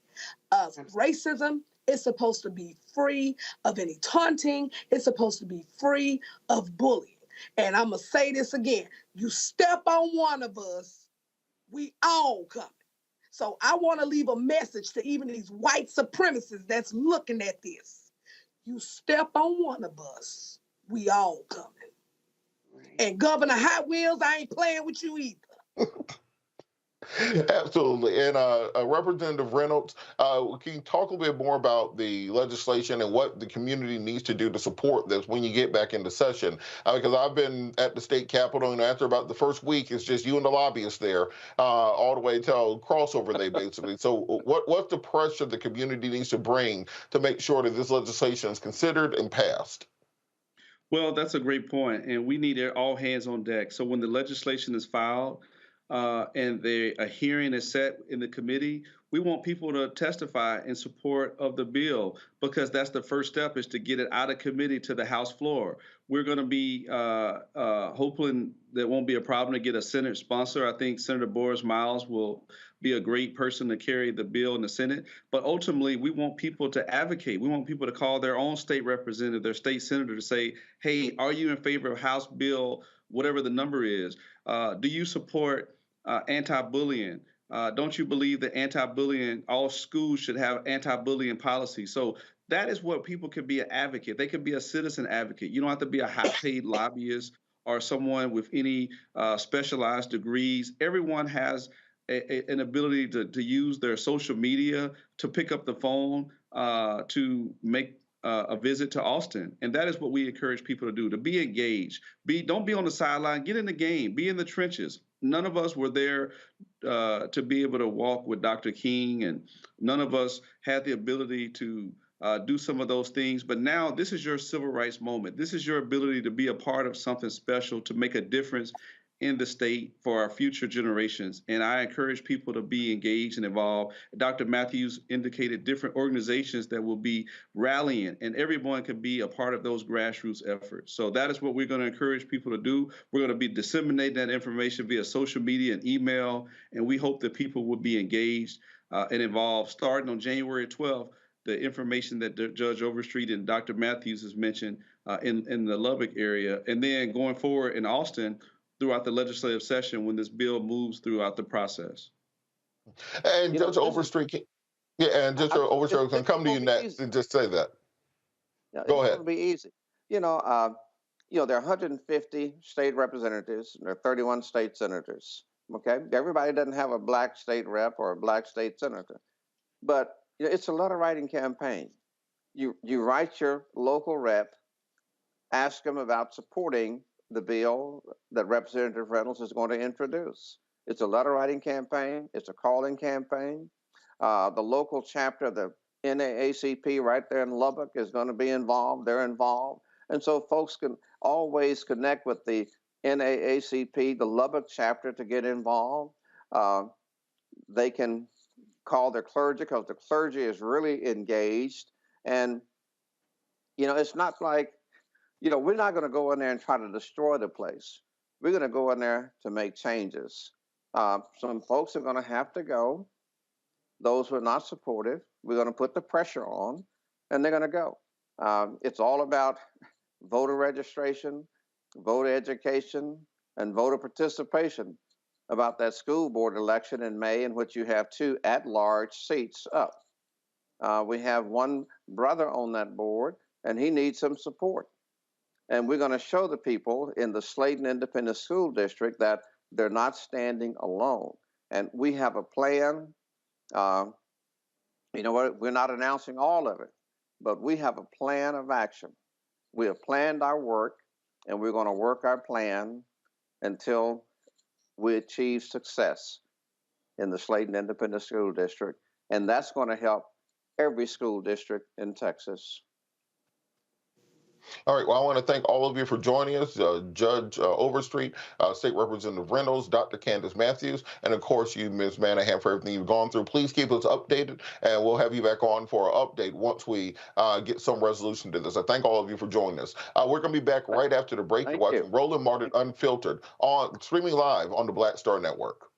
of racism. It's supposed to be free of any taunting. It's supposed to be free of bullying. And I'm going to say this again. You step on one of us, we all coming. So I want to leave a message to even these white supremacists that's looking at this. You step on one of us, we all coming. Right. And Governor Hot Wheels, I ain't playing with you either. Absolutely. And Representative Reynolds, can you talk a little bit more about the legislation and what the community needs to do to support this when you get back into session? Because I've been at the state capitol, and after about the first week, it's just you and the lobbyists there all the way till crossover day, basically. So what's the pressure the community needs to bring to make sure that this legislation is considered and passed? Well, that's a great point, and we need all hands on deck. So when the legislation is filed, and a hearing is set in the committee, we want people to testify in support of the bill, because that's the first step, is to get it out of committee to the House floor. We're going to be hoping there won't be a problem to get a Senate sponsor. I think Senator Boris Miles will be a great person to carry the bill in the Senate. But ultimately, we want people to advocate. We want people to call their own state representative, their state senator, to say, hey, are you in favor of House Bill, whatever the number is? Do you support anti-bullying? Don't you believe that anti-bullying, all schools should have anti-bullying policy? So that is what people can be an advocate. They can be a citizen advocate. You don't have to be a high-paid lobbyist or someone with any specialized degrees. Everyone has an ability to use their social media, to pick up the phone, to make a visit to Austin. And that is what we encourage people to do, to be engaged. Don't be on the sideline, get in the game, be in the trenches. None of us were there to be able to walk with Dr. King, and none of us had the ability to do some of those things. But now this is your civil rights moment. This is your ability to be a part of something special, to make a difference in the state for our future generations. And I encourage people to be engaged and involved. Dr. Matthews indicated different organizations that will be rallying, and everyone can be a part of those grassroots efforts. So that is what we're going to encourage people to do. We're going to be disseminating that information via social media and email, and we hope that people will be engaged and involved. Starting on January 12th, the information that Judge Overstreet and Dr. Matthews has mentioned in the Lubbock area, and then going forward in Austin, throughout the legislative session when this bill moves throughout the process. And Judge Overstreet, Judge Overstreet can come to you next and just say that. Yeah, Go ahead. It'll be easy. There are 150 state representatives and there are 31 state senators. Okay, everybody doesn't have a black state rep or a black state senator, but it's a letter writing campaign. You write your local rep, ask them about supporting the bill that Representative Reynolds is going to introduce. It's a letter writing campaign. It's a calling campaign. The local chapter of the NAACP right there in Lubbock is going to be involved. They're involved. And so folks can always connect with the NAACP, the Lubbock chapter, to get involved. They can call their clergy, because the clergy is really engaged. And, it's not like, we're not going to go in there and try to destroy the place. We're going to go in there to make changes. Some folks are going to have to go. Those who are not supportive, we're going to put the pressure on, and they're going to go. It's all about voter registration, voter education, and voter participation about that school board election in May, in which you have 2 at-large seats up. We have one brother on that board, and he needs some support. And we're going to show the people in the Slaton Independent School District that they're not standing alone. And we have a plan. We're not announcing all of it, but we have a plan of action. We have planned our work, and we're going to work our plan until we achieve success in the Slaton Independent School District. And that's going to help every school district in Texas. All right, well, I want to thank all of you for joining us, Judge Overstreet, State Representative Reynolds, Dr. Candace Matthews, and of course you, Ms. Manahan, for everything you've gone through. Please keep us updated, and we'll have you back on for an update once we get some resolution to this. I thank all of you for joining us. We're going to be back right after the break. You're watching Roland Martin Unfiltered, streaming live on the Black Star Network.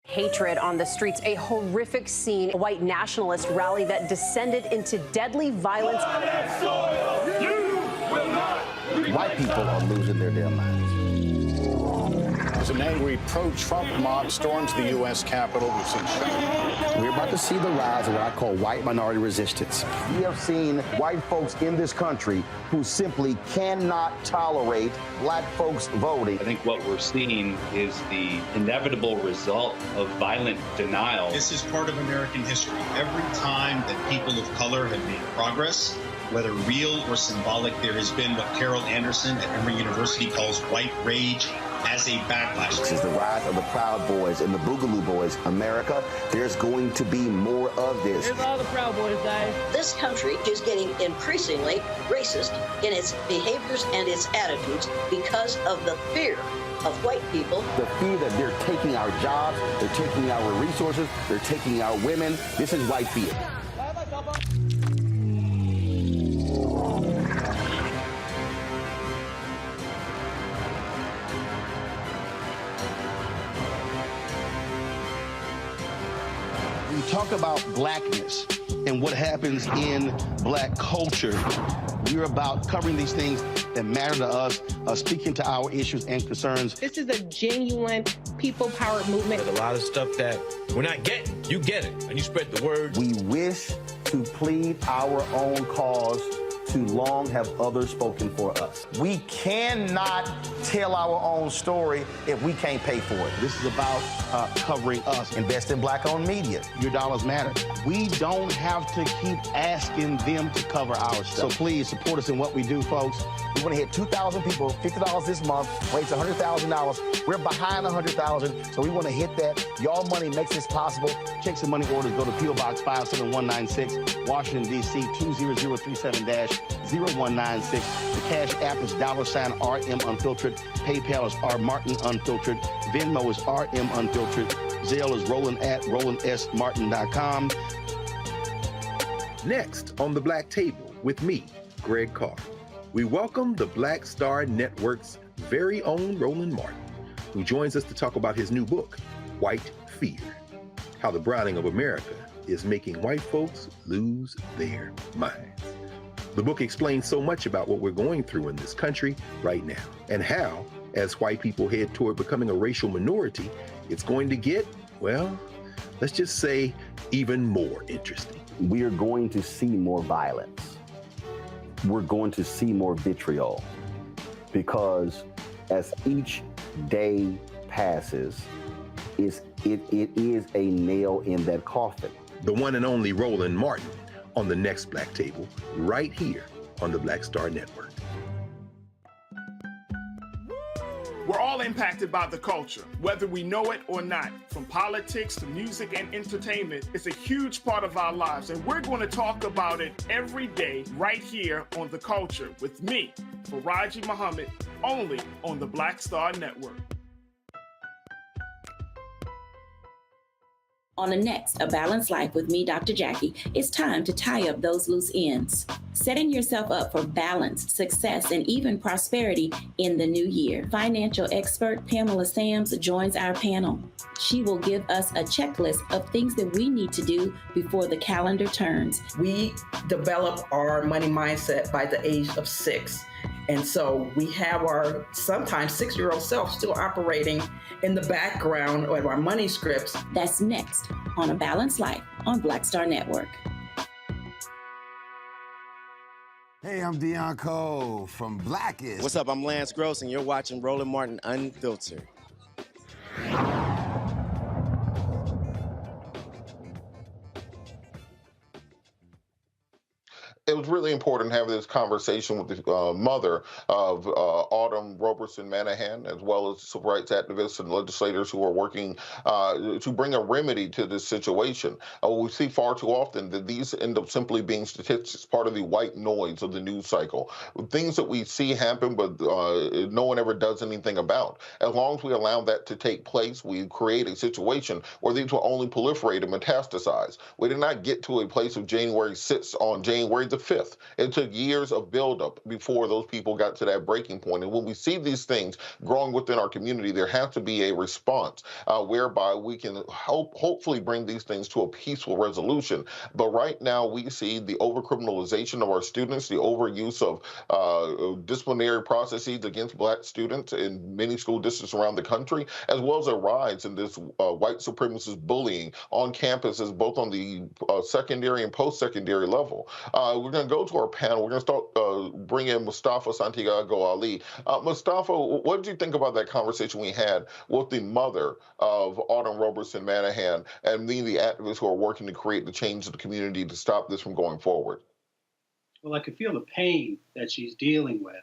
Hatred on the streets, a horrific scene, a white nationalist rally that descended into deadly violence. White people are losing their damn minds. As an angry pro-Trump mob storms the U.S. Capitol, we've seen shooting. We're about to see the rise of what I call white minority resistance. We have seen white folks in this country who simply cannot tolerate black folks voting. I think what we're seeing is the inevitable result of violent denial. This is part of American history. Every time that people of color have made progress, whether real or symbolic, there has been what Carol Anderson at Emory University calls white rage as a backlash. This is the rise of the Proud Boys and the Boogaloo Boys. America, there's going to be more of this. Here's all the Proud Boys, guys. This country is getting increasingly racist in its behaviors and its attitudes because of the fear of white people. The fear that they're taking our jobs, they're taking our resources, they're taking our women. This is white fear. We talk about blackness and what happens in black culture. We're about covering these things that matter to us, speaking to our issues and concerns. This is a genuine people-powered movement. There's a lot of stuff that we're not getting. You get it, and you spread the word. We wish to plead our own cause. Too long have others spoken for us. We cannot tell our own story if we can't pay for it. This is about covering us. Invest in black-owned media. Your dollars matter. We don't have to keep asking them to cover our stuff. So please support us in what we do, folks. We want to hit 2,000 people, $50 this month, raise $100,000. We're behind $100,000, so we want to hit that. Y'all money makes this possible. Checks and money orders go to P.O. Box 57196, Washington, D.C. 20037-0196. The Cash App is $RM Unfiltered. PayPal is R Martin Unfiltered. Venmo is RM Unfiltered. Zelle is Roland at RolandSMartin.com. Next on The Black Table with me, Greg Carr, we welcome the Black Star Network's very own Roland Martin, who joins us to talk about his new book, White Fear, How the Browning of America is Making White Folks Lose Their Minds. The book explains so much about what we're going through in this country right now, and how, as white people head toward becoming a racial minority, it's going to get, well, let's just say, even more interesting. We are going to see more violence. We're going to see more vitriol, because as each day passes, it is a nail in that coffin. The one and only Roland Martin on the next Black Table, right here on the Black Star Network. We're all impacted by the culture, whether we know it or not. From politics to music and entertainment, it's a huge part of our lives, and we're going to talk about it every day right here on The Culture with me, Faraji Muhammad, only on the Black Star Network. On the next A Balanced Life with me, Dr. Jackie, it's time to tie up those loose ends. Setting yourself up for balance, success, and even prosperity in the new year. Financial expert Pamela Sams joins our panel. She will give us a checklist of things that we need to do before the calendar turns. We develop our money mindset by the age of 6. And so we have our sometimes 6-year-old self still operating in the background of our money scripts. That's next on A Balanced Life on Black Star Network. Hey, I'm Deion Cole from Blackest. What's up? I'm Lance Gross, and you're watching Roland Martin Unfiltered. it's really important having this conversation with the mother of Autumn Roberson-Manahan, as well as civil rights activists and legislators who are working to bring a remedy to this situation. We see far too often that these end up simply being statistics, part of the white noise of the news cycle. Things that we see happen, but no one ever does anything about. As long as we allow that to take place, we create a situation where these will only proliferate and metastasize. We did not get to a place of January 6th on January the 5th. It took years of buildup before those people got to that breaking point. And when we see these things growing within our community, there has to be a response whereby we can hopefully bring these things to a peaceful resolution. But right now, we see the overcriminalization of our students, the overuse of disciplinary processes against Black students in many school districts around the country, as well as a rise in this white supremacist bullying on campuses, both on the secondary and post-secondary level. We're going to go to our panel. We're going to start bring in Mustafa Santiago Ali. Mustafa, what did you think about that conversation we had with the mother of Autumn Roberson-Manahan and the activists who are working to create the change in the community to stop this from going forward? Well, I could feel the pain that she's dealing with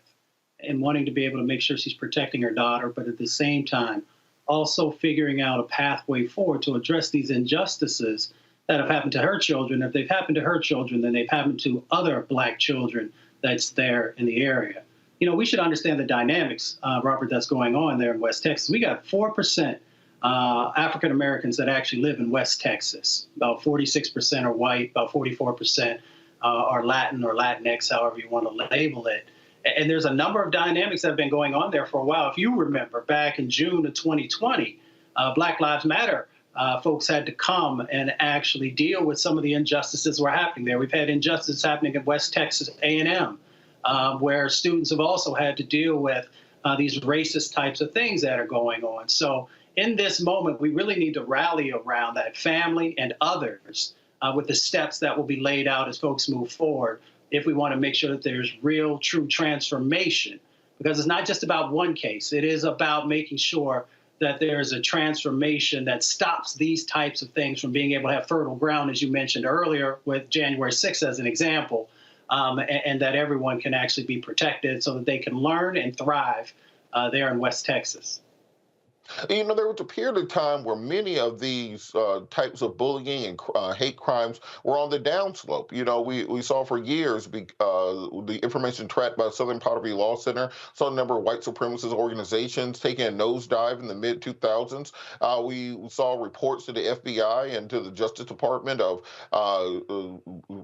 and wanting to be able to make sure she's protecting her daughter, but at the same time, also figuring out a pathway forward to address these injustices that have happened to her children. If they've happened to her children, then they've happened to other Black children that's there in the area. You know, we should understand the dynamics, Robert, that's going on there in West Texas. We got 4% African Americans that actually live in West Texas. About 46% are white, about 44% are Latin or Latinx, however you want to label it. And there's a number of dynamics that have been going on there for a while. If you remember, back in June of 2020, Black Lives Matter folks had to come and actually deal with some of the injustices that were happening there. We've had injustices happening at West Texas A&M, where students have also had to deal with these racist types of things that are going on. So in this moment, we really need to rally around that family and others with the steps that will be laid out as folks move forward, if we want to make sure that there's real, true transformation. Because it's not just about one case. It is about making sure that there's a transformation that stops these types of things from being able to have fertile ground, as you mentioned earlier, with January 6th as an example, and that everyone can actually be protected so that they can learn and thrive there in West Texas. You know, there was a period of time where many of these types of bullying and hate crimes were on the downslope. You know, we saw for years the information tracked by the Southern Poverty Law Center saw a number of white supremacist organizations taking a nosedive in the mid-2000s. We saw reports to the FBI and to the Justice Department of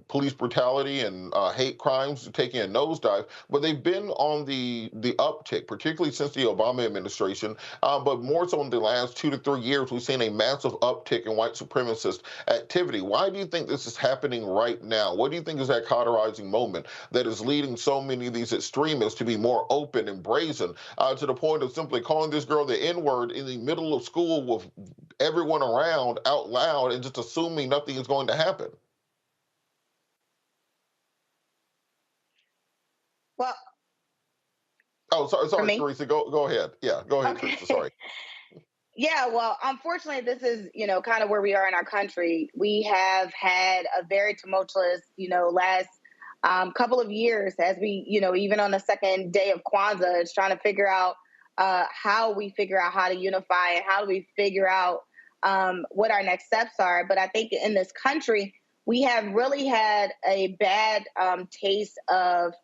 police brutality and hate crimes taking a nosedive, but they've been on the uptick, particularly since the Obama administration, but more so in the last 2 to 3 years, we've seen a massive uptick in white supremacist activity. Why do you think this is happening right now? What do you think is that cauterizing moment that is leading so many of these extremists to be more open and brazen to the point of simply calling this girl the N-word in the middle of school with everyone around out loud and just assuming nothing is going to happen? Well, oh, sorry, Teresa, go ahead. Yeah, go ahead, okay. Teresa, sorry. Yeah, well, unfortunately, this is, kind of where we are in our country. We have had a very tumultuous, last couple of years as we, even on the second day of Kwanzaa, it's trying to figure out how we figure out how to unify and how do we figure out what our next steps are. But I think in this country, we have really had a bad taste of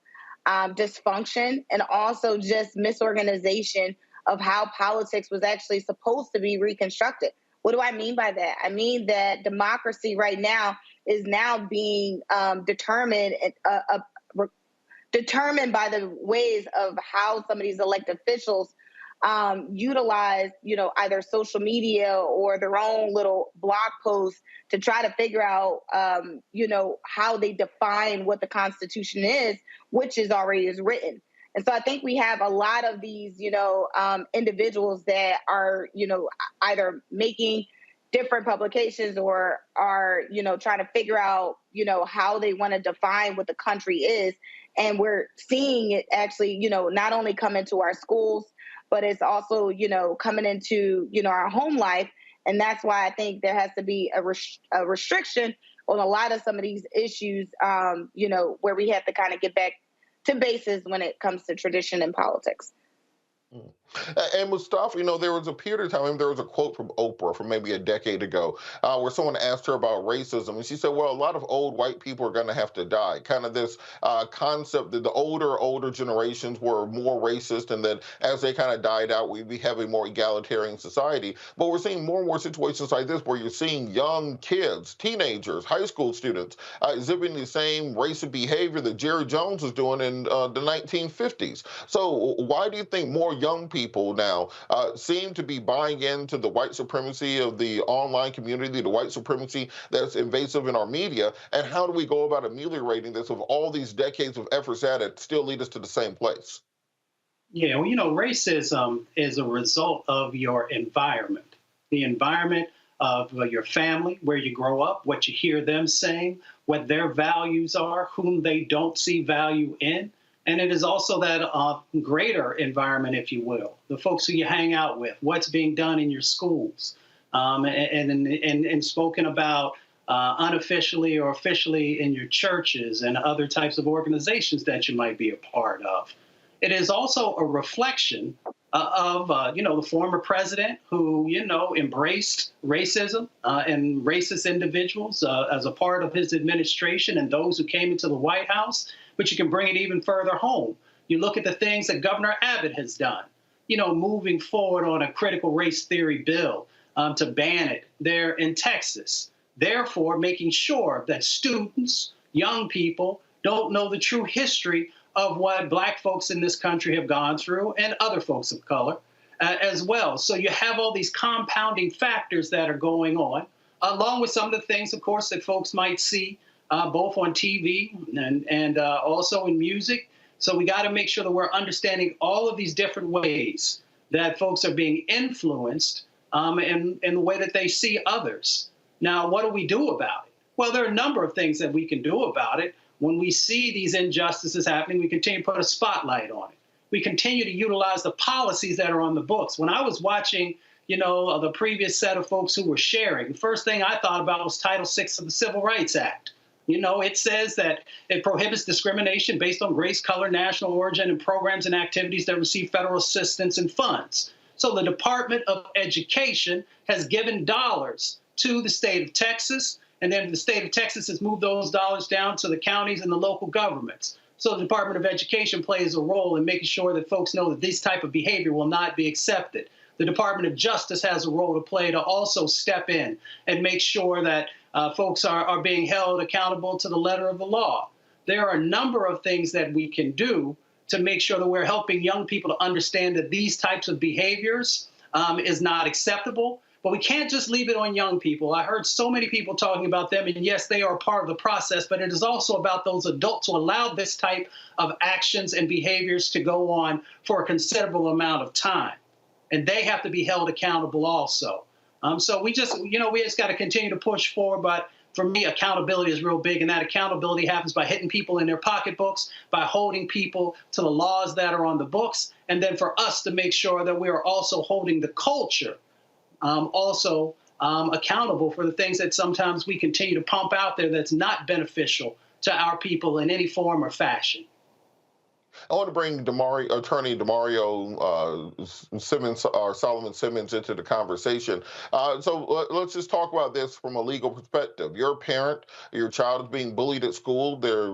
dysfunction and also just misorganization of how politics was actually supposed to be reconstructed. What do I mean by that? I mean that democracy right now is now being determined by the ways of how some of these elected officials utilize, either social media or their own little blog posts to try to figure out, how they define what the Constitution is, which is already is written. And so I think we have a lot of these, individuals that are, either making different publications or are, trying to figure out, how they want to define what the country is. And we're seeing it actually, not only come into our schools, but it's also, coming into, our home life. And that's why I think there has to be a restriction on a lot of some of these issues, you know, where we have to kind of get back to bases when it comes to tradition and politics. And Mustafa, you know, there was a period of time, there was a quote from Oprah from maybe a decade ago where someone asked her about racism. And she said, well, a lot of old white people are going to have to die. Kind of this concept that the older generations were more racist, and that as they kind of died out, we'd be having a more egalitarian society. But we're seeing more and more situations like this where you're seeing young kids, teenagers, high school students exhibiting the same racist behavior that Jerry Jones was doing in the 1950s. So why do you think more young people now seem to be buying into the white supremacy of the online community, the white supremacy that's invasive in our media? And how do we go about ameliorating this with all these decades of efforts at it still lead us to the same place? Yeah, well, you know, racism is a result of your environment, the environment of your family, where you grow up, what you hear them saying, what their values are, whom they don't see value in. And it is also that greater environment, if you will, the folks who you hang out with, what's being done in your schools, and spoken about unofficially or officially in your churches and other types of organizations that you might be a part of. It is also a reflection of, you know, the former president who, you know, embraced racism and racist individuals as a part of his administration, and those who came into the White House. But you can bring it even further home. You look at the things that Governor Abbott has done, you know, moving forward on a critical race theory bill to ban it there in Texas. Therefore, making sure that students, young people, don't know the true history of what Black folks in this country have gone through, and other folks of color as well. So you have all these compounding factors that are going on, along with some of the things, of course, that folks might see both on TV and also in music. So we got to make sure that we're understanding all of these different ways that folks are being influenced in the way that they see others. Now, what do we do about it? Well, there are a number of things that we can do about it. When we see these injustices happening, we continue to put a spotlight on it. We continue to utilize the policies that are on the books. When I was watching, you know, the previous set of folks who were sharing, the first thing I thought about was Title VI of the Civil Rights Act. You know, it says that it prohibits discrimination based on race, color, national origin, and programs and activities that receive federal assistance and funds. So the Department of Education has given dollars to the state of Texas, and then the state of Texas has moved those dollars down to the counties and the local governments. So the Department of Education plays a role in making sure that folks know that this type of behavior will not be accepted. The Department of Justice has a role to play to also step in and make sure that folks are being held accountable to the letter of the law. There are a number of things that we can do to make sure that we're helping young people to understand that these types of behaviors is not acceptable. But we can't just leave it on young people. I heard so many people talking about them, and yes, they are part of the process, but it is also about those adults who allow this type of actions and behaviors to go on for a considerable amount of time. And they have to be held accountable also. So we just got to continue to push forward. But for me, accountability is real big. And that accountability happens by hitting people in their pocketbooks, by holding people to the laws that are on the books. And then for us to make sure that we are also holding the culture accountable for the things that sometimes we continue to pump out there that's not beneficial to our people in any form or fashion. I want to bring Attorney Demario Simmons or Solomon Simmons into the conversation. So let's just talk about this from a legal perspective. You're a parent, your child is being bullied at school, they're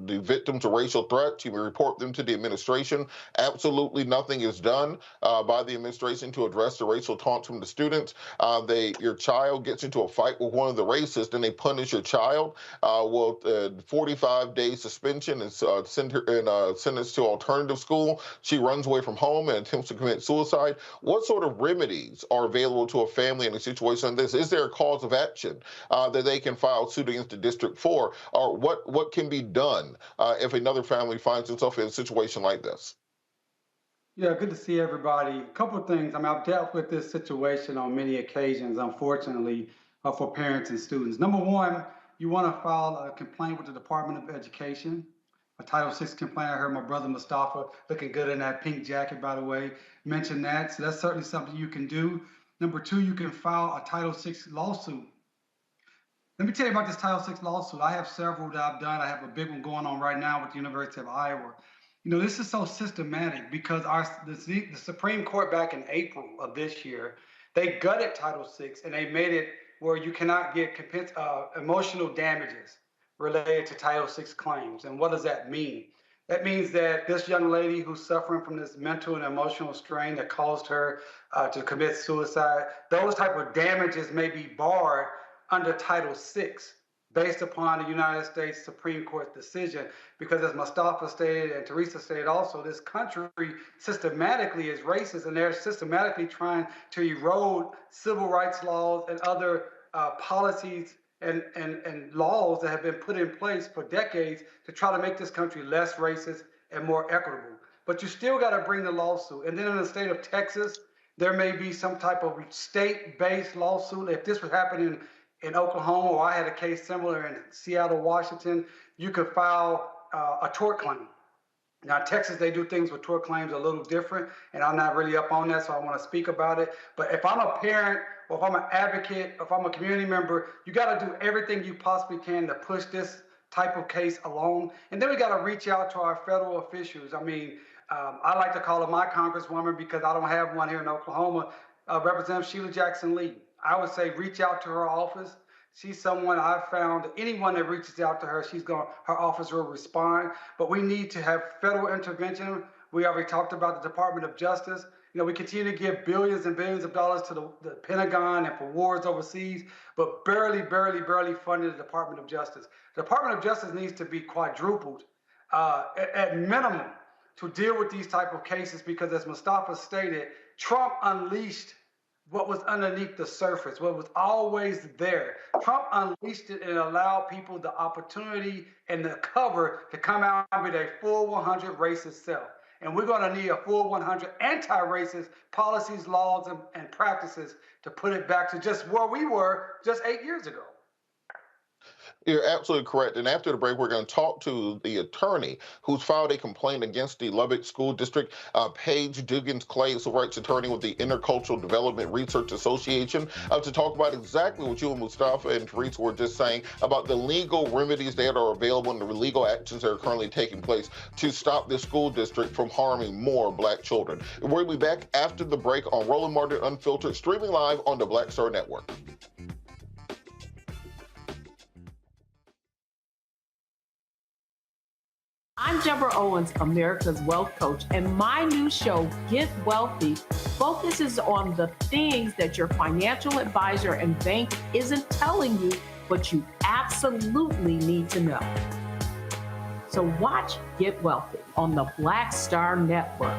the victims of racial threats, you report them to the administration. Absolutely nothing is done by the administration to address the racial taunts from the students. Your child gets into a fight with one of the racists and they punish your child. 45-day suspension and send her sentenced to alternative school. She runs away from home and attempts to commit suicide. What sort of remedies are available to a family in a situation like this? Is there a cause of action that they can file suit against the district for? Or what can be done if another family finds itself in a situation like this? Yeah, good to see everybody. A couple of things. I mean, I've dealt with this situation on many occasions, unfortunately, for parents and students. Number one, you want to file a complaint with the Department of Education, a Title VI complaint. I heard my brother Mustafa, looking good in that pink jacket, by the way, mention that. So that's certainly something you can do. Number two, you can file a Title VI lawsuit Let me tell you about this Title VI lawsuit. I have several that I've done. I have a big one going on right now with the University of Iowa. You know, this is so systematic because the Supreme Court back in April of this year, they gutted Title VI and they made it where you cannot get emotional damages related to Title VI claims. And what does that mean? That means that this young lady who's suffering from this mental and emotional strain that caused her to commit suicide, those type of damages may be barred under Title VI based upon the United States Supreme Court decision. Because as Mustafa stated and Teresa stated also, this country systematically is racist and they're systematically trying to erode civil rights laws and other policies and laws that have been put in place for decades to try to make this country less racist and more equitable. But you still got to bring the lawsuit. And then in the state of Texas, there may be some type of state-based lawsuit. If this was happening in Oklahoma, or I had a case similar in Seattle, Washington, you could file a tort claim. Now, in Texas, they do things with tort claims a little different, and I'm not really up on that, so I want to speak about it. But if I'm a parent, or if I'm an advocate, or if I'm a community member, you got to do everything you possibly can to push this type of case along. And then we got to reach out to our federal officials. I mean, I like to call her my congresswoman because I don't have one here in Oklahoma, Representative Sheila Jackson Lee. I would say reach out to her office. She's someone I've found, anyone that reaches out to her, her office will respond. But we need to have federal intervention. We already talked about the Department of Justice. You know, we continue to give billions and billions of dollars to the Pentagon and for wars overseas, but barely funded the Department of Justice. The Department of Justice needs to be quadrupled at minimum to deal with these type of cases because, as Mustafa stated, Trump unleashed what was underneath the surface, what was always there. Trump unleashed it and allowed people the opportunity and the cover to come out with a full 100 racist self. And we're going to need a full 100 anti-racist policies, laws, and practices to put it back to just where we were just 8 years ago. You're absolutely correct. And after the break, we're going to talk to the attorney who's filed a complaint against the Lubbock School District, Paige Duggins-Clay, civil rights attorney with the Intercultural Development Research Association, to talk about exactly what you and Mustafa and Teresa were just saying about the legal remedies that are available and the legal actions that are currently taking place to stop the school district from harming more Black children. We'll be back after the break on Roland Martin Unfiltered, streaming live on the Black Star Network. I'm Deborah Owens, America's Wealth Coach, and my new show, Get Wealthy, focuses on the things that your financial advisor and bank isn't telling you, but you absolutely need to know. So watch Get Wealthy on the Black Star Network.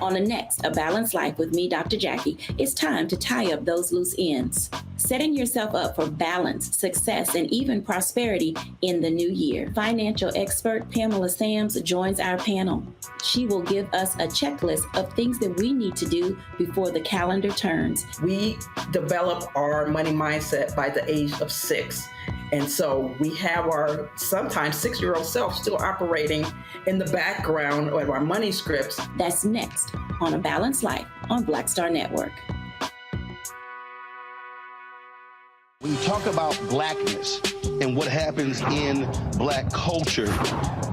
On the next A Balanced Life with me, Dr. Jackie, it's time to tie up those loose ends. Setting yourself up for balance, success, and even prosperity in the new year. Financial expert Pamela Sams joins our panel. She will give us a checklist of things that we need to do before the calendar turns. We develop our money mindset by the age of 6. And so we have our sometimes 6-year-old self still operating in the background of our money scripts. That's next on A Balanced Life on Black Star Network. When you talk about blackness and what happens in Black culture,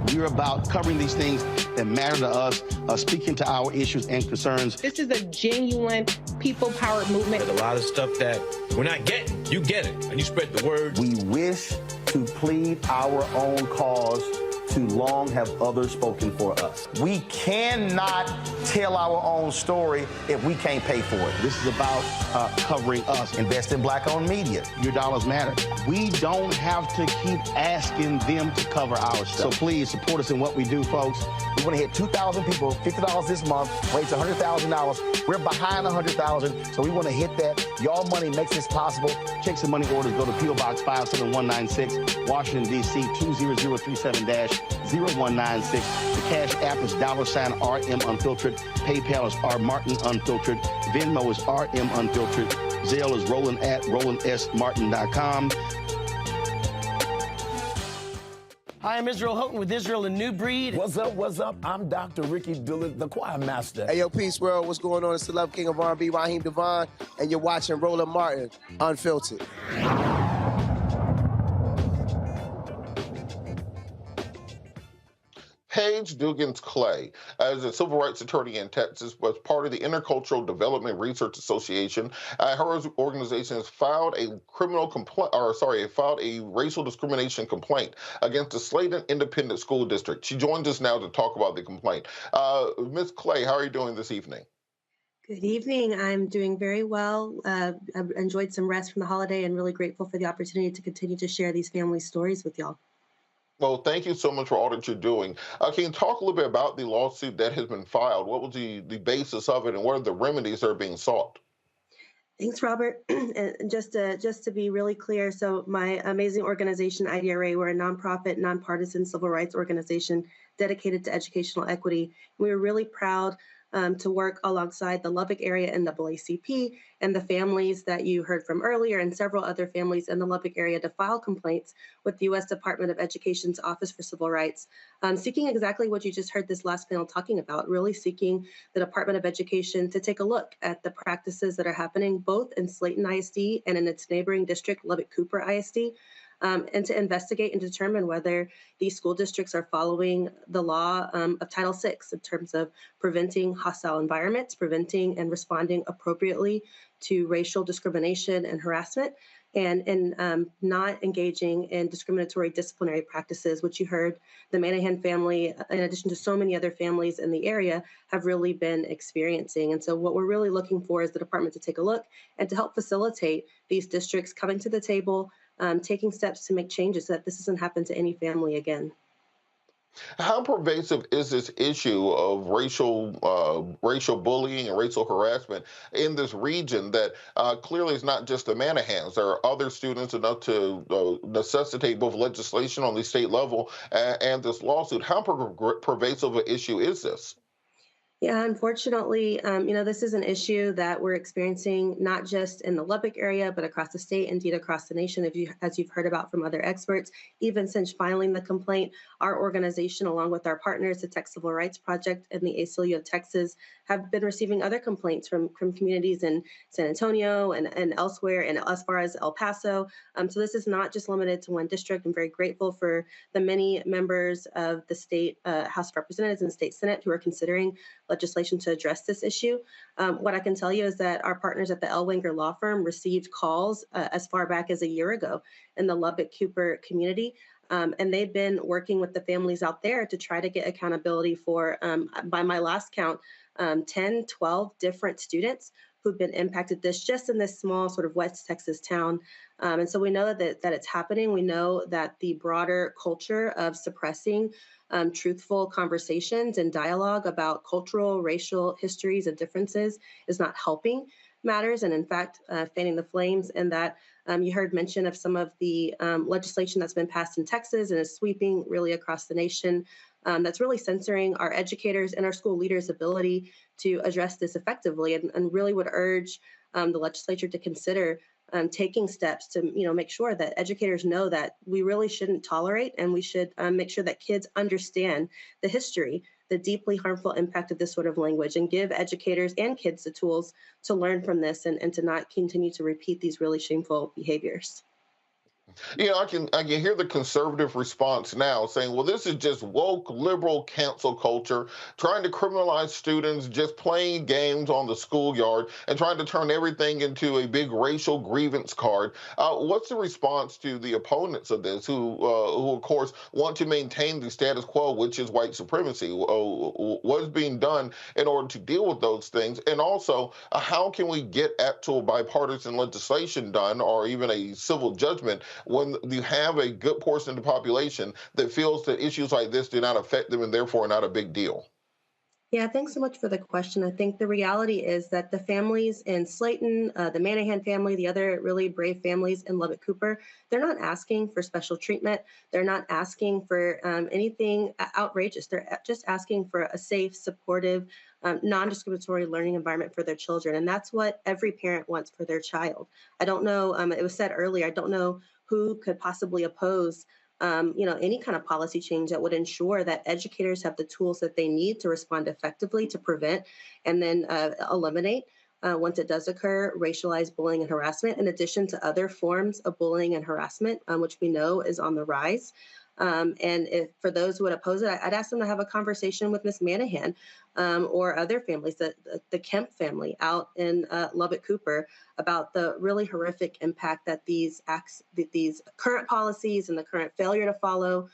we're about covering these things that matter to us, speaking to our issues and concerns. This is a genuine people-powered movement. There's a lot of stuff that we're not getting. You get it, and you spread the word. We wish to plead our own cause. Too long have others spoken for us. We cannot tell our own story if we can't pay for it. This is about covering us. Invest in Black-owned media. Your dollars matter. We don't have to keep asking them to cover our stuff. So please support us in what we do, folks. We want to hit 2,000 people, $50 this month, raise $100,000. We're behind $100,000, so we want to hit that. Y'all money makes this possible. Check some money orders. Go to P.O. Box 57196, Washington, D.C. 20037-0196. The Cash App is $RM Unfiltered. PayPal is R Martin Unfiltered. Venmo is RM Unfiltered. Zelle is Roland at RolandSMartin.com. Hi, I'm Israel Houghton with Israel and New Breed. What's up, what's up? I'm Dr. Ricky Dillard, the choir master. Hey, yo, Peace World, what's going on? It's the Love King of R&B, Raheem Devon, and you're watching Roland Martin, Unfiltered. Paige Duggins Clay, as a civil rights attorney in Texas, was part of the Intercultural Development Research Association. Her organization has filed a filed a racial discrimination complaint against the Slaton Independent School District. She joins us now to talk about the complaint. Ms. Clay, how are you doing this evening? Good evening. I'm doing very well. I've enjoyed some rest from the holiday and really grateful for the opportunity to continue to share these family stories with y'all. Well, thank you so much for all that you're doing. Can you talk a little bit about the lawsuit that has been filed? What was the basis of it, and what are the remedies that are being sought? Thanks, Robert. And just to be really clear, so my amazing organization, IDRA, we're a nonprofit, nonpartisan civil rights organization dedicated to educational equity. We were really proud to work alongside the Lubbock area NAACP and the families that you heard from earlier and several other families in the Lubbock area to file complaints with the U.S. Department of Education's Office for Civil Rights, seeking exactly what you just heard this last panel talking about, really seeking the Department of Education to take a look at the practices that are happening both in Slaton ISD and in its neighboring district, Lubbock Cooper ISD, and to investigate and determine whether these school districts are following the law of Title VI in terms of preventing hostile environments, preventing and responding appropriately to racial discrimination and harassment, and not engaging in discriminatory disciplinary practices, which you heard the Manahan family, in addition to so many other families in the area, have really been experiencing. And so what we're really looking for is the department to take a look and to help facilitate these districts coming to the table, taking steps to make changes so that this doesn't happen to any family again. How pervasive is this issue of racial bullying and racial harassment in this region that clearly is not just the Manahans? There are other students enough to necessitate both legislation on the state level and this lawsuit. How pervasive an issue is this? Yeah, unfortunately, this is an issue that we're experiencing not just in the Lubbock area, but across the state, indeed across the nation, as you've heard about from other experts. Even since filing the complaint, our organization, along with our partners, the Tech Civil Rights Project and the ACLU of Texas, have been receiving other complaints from communities in San Antonio and elsewhere, and as far as El Paso. So this is not just limited to one district. I'm very grateful for the many members of the state House of Representatives and the state Senate who are considering legislation to address this issue. What I can tell you is that our partners at the Ellwanger Law Firm received calls as far back as a year ago in the Lubbock Cooper community. And they've been working with the families out there to try to get accountability for, by my last count, 10, 12 different students who've been impacted just in this small sort of West Texas town. And so we know that it's happening. We know that the broader culture of suppressing truthful conversations and dialogue about cultural, racial histories and differences is not helping matters, and in fact, fanning the flames. And that you heard mention of some of the legislation that's been passed in Texas and is sweeping really across the nation, that's really censoring our educators and our school leaders' ability to address this effectively, and really would urge the legislature to consider taking steps to make sure that educators know that we really shouldn't tolerate, and we should make sure that kids understand the history, the deeply harmful impact of this sort of language, and give educators and kids the tools to learn from this and to not continue to repeat these really shameful behaviors. I can hear the conservative response now saying, well, this is just woke liberal cancel culture, trying to criminalize students just playing games on the schoolyard and trying to turn everything into a big racial grievance card. What's the response to the opponents of this who of course, want to maintain the status quo, which is white supremacy? What is being done in order to deal with those things? And also, how can we get actual bipartisan legislation done, or even a civil judgment, when you have a good portion of the population that feels that issues like this do not affect them and therefore not a big deal? Yeah, thanks so much for the question. I think the reality is that the families in Slaton, the Manahan family, the other really brave families in Lubbock Cooper, they're not asking for special treatment. They're not asking for anything outrageous. They're just asking for a safe, supportive, non-discriminatory learning environment for their children. And that's what every parent wants for their child. I don't know, it was said earlier, I don't know who could possibly oppose any kind of policy change that would ensure that educators have the tools that they need to respond effectively to prevent and then eliminate, once it does occur, racialized bullying and harassment, in addition to other forms of bullying and harassment, which we know is on the rise. And if for those who would oppose it, I'd ask them to have a conversation with Ms. Manahan or other families, the Kemp family out in Lubbock Cooper, about the really horrific impact that these current policies and the current failure to follow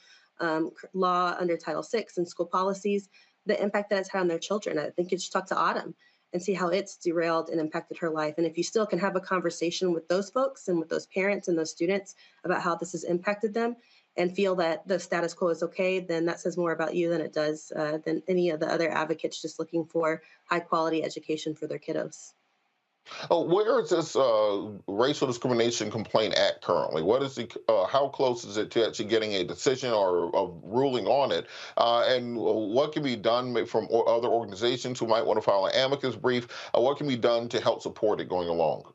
law under Title VI and school policies, the impact that it's had on their children. I think you should talk to Autumn and see how it's derailed and impacted her life. And if you still can have a conversation with those folks and with those parents and those students about how this has impacted them and feel that the status quo is okay, then that says more about you than it does than any of the other advocates just looking for high quality education for their kiddos. Where is this racial discrimination complaint at currently? What is how close is it to actually getting a decision or a ruling on it? And what can be done from other organizations who might want to file an amicus brief? What can be done to help support it going along?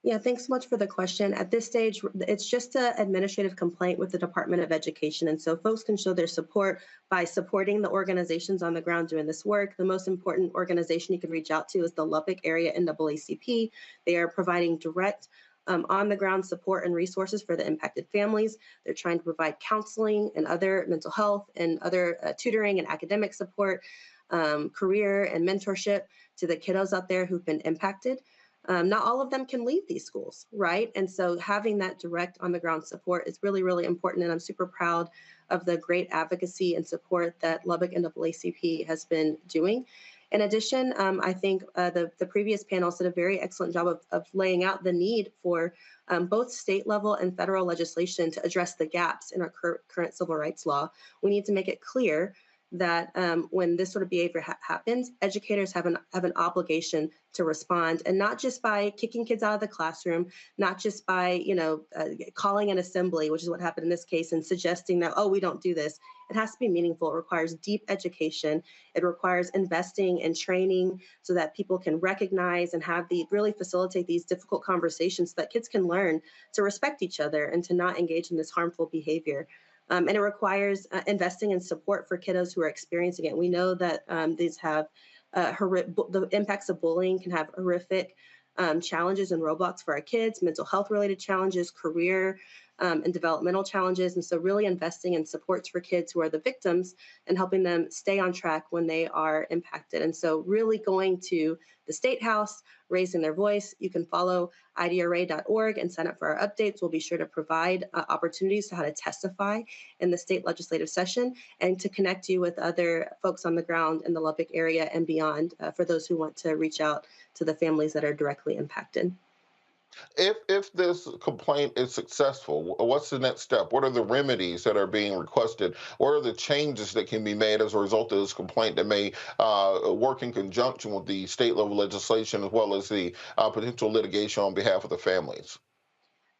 Yeah, thanks so much for the question. At this stage, it's just an administrative complaint with the Department of Education. And so folks can show their support by supporting the organizations on the ground doing this work. The most important organization you can reach out to is the Lubbock area NAACP. They are providing direct on-the-ground support and resources for the impacted families. They're trying to provide counseling and other mental health and other tutoring and academic support, career and mentorship to the kiddos out there who've been impacted. Not all of them can leave these schools, right? And so having that direct on-the-ground support is really, really important. And I'm super proud of the great advocacy and support that Lubbock NAACP has been doing. In addition, I think the previous panelists did a very excellent job of laying out the need for both state level and federal legislation to address the gaps in our current civil rights law. We need to make it clear that when this sort of behavior happens, educators have an obligation to respond, and not just by kicking kids out of the classroom, not just by calling an assembly, which is what happened in this case, and suggesting that, oh, we don't do this. It has to be meaningful. It requires deep education. It requires investing and training so that people can recognize and really facilitate these difficult conversations so that kids can learn to respect each other and to not engage in this harmful behavior. And it requires investing in support for kiddos who are experiencing it. We know that these have the impacts of bullying can have horrific challenges and roadblocks for our kids, mental health related challenges, career and developmental challenges. And so really investing in supports for kids who are the victims and helping them stay on track when they are impacted. And so really going to the State House, raising their voice. You can follow idra.org and sign up for our updates. We'll be sure to provide opportunities to how to testify in the state legislative session and to connect you with other folks on the ground in the Lubbock area and beyond for those who want to reach out to the families that are directly impacted. If this complaint is successful, what's the next step? What are the remedies that are being requested? What are the changes that can be made as a result of this complaint that may work in conjunction with the state level legislation as well as the potential litigation on behalf of the families?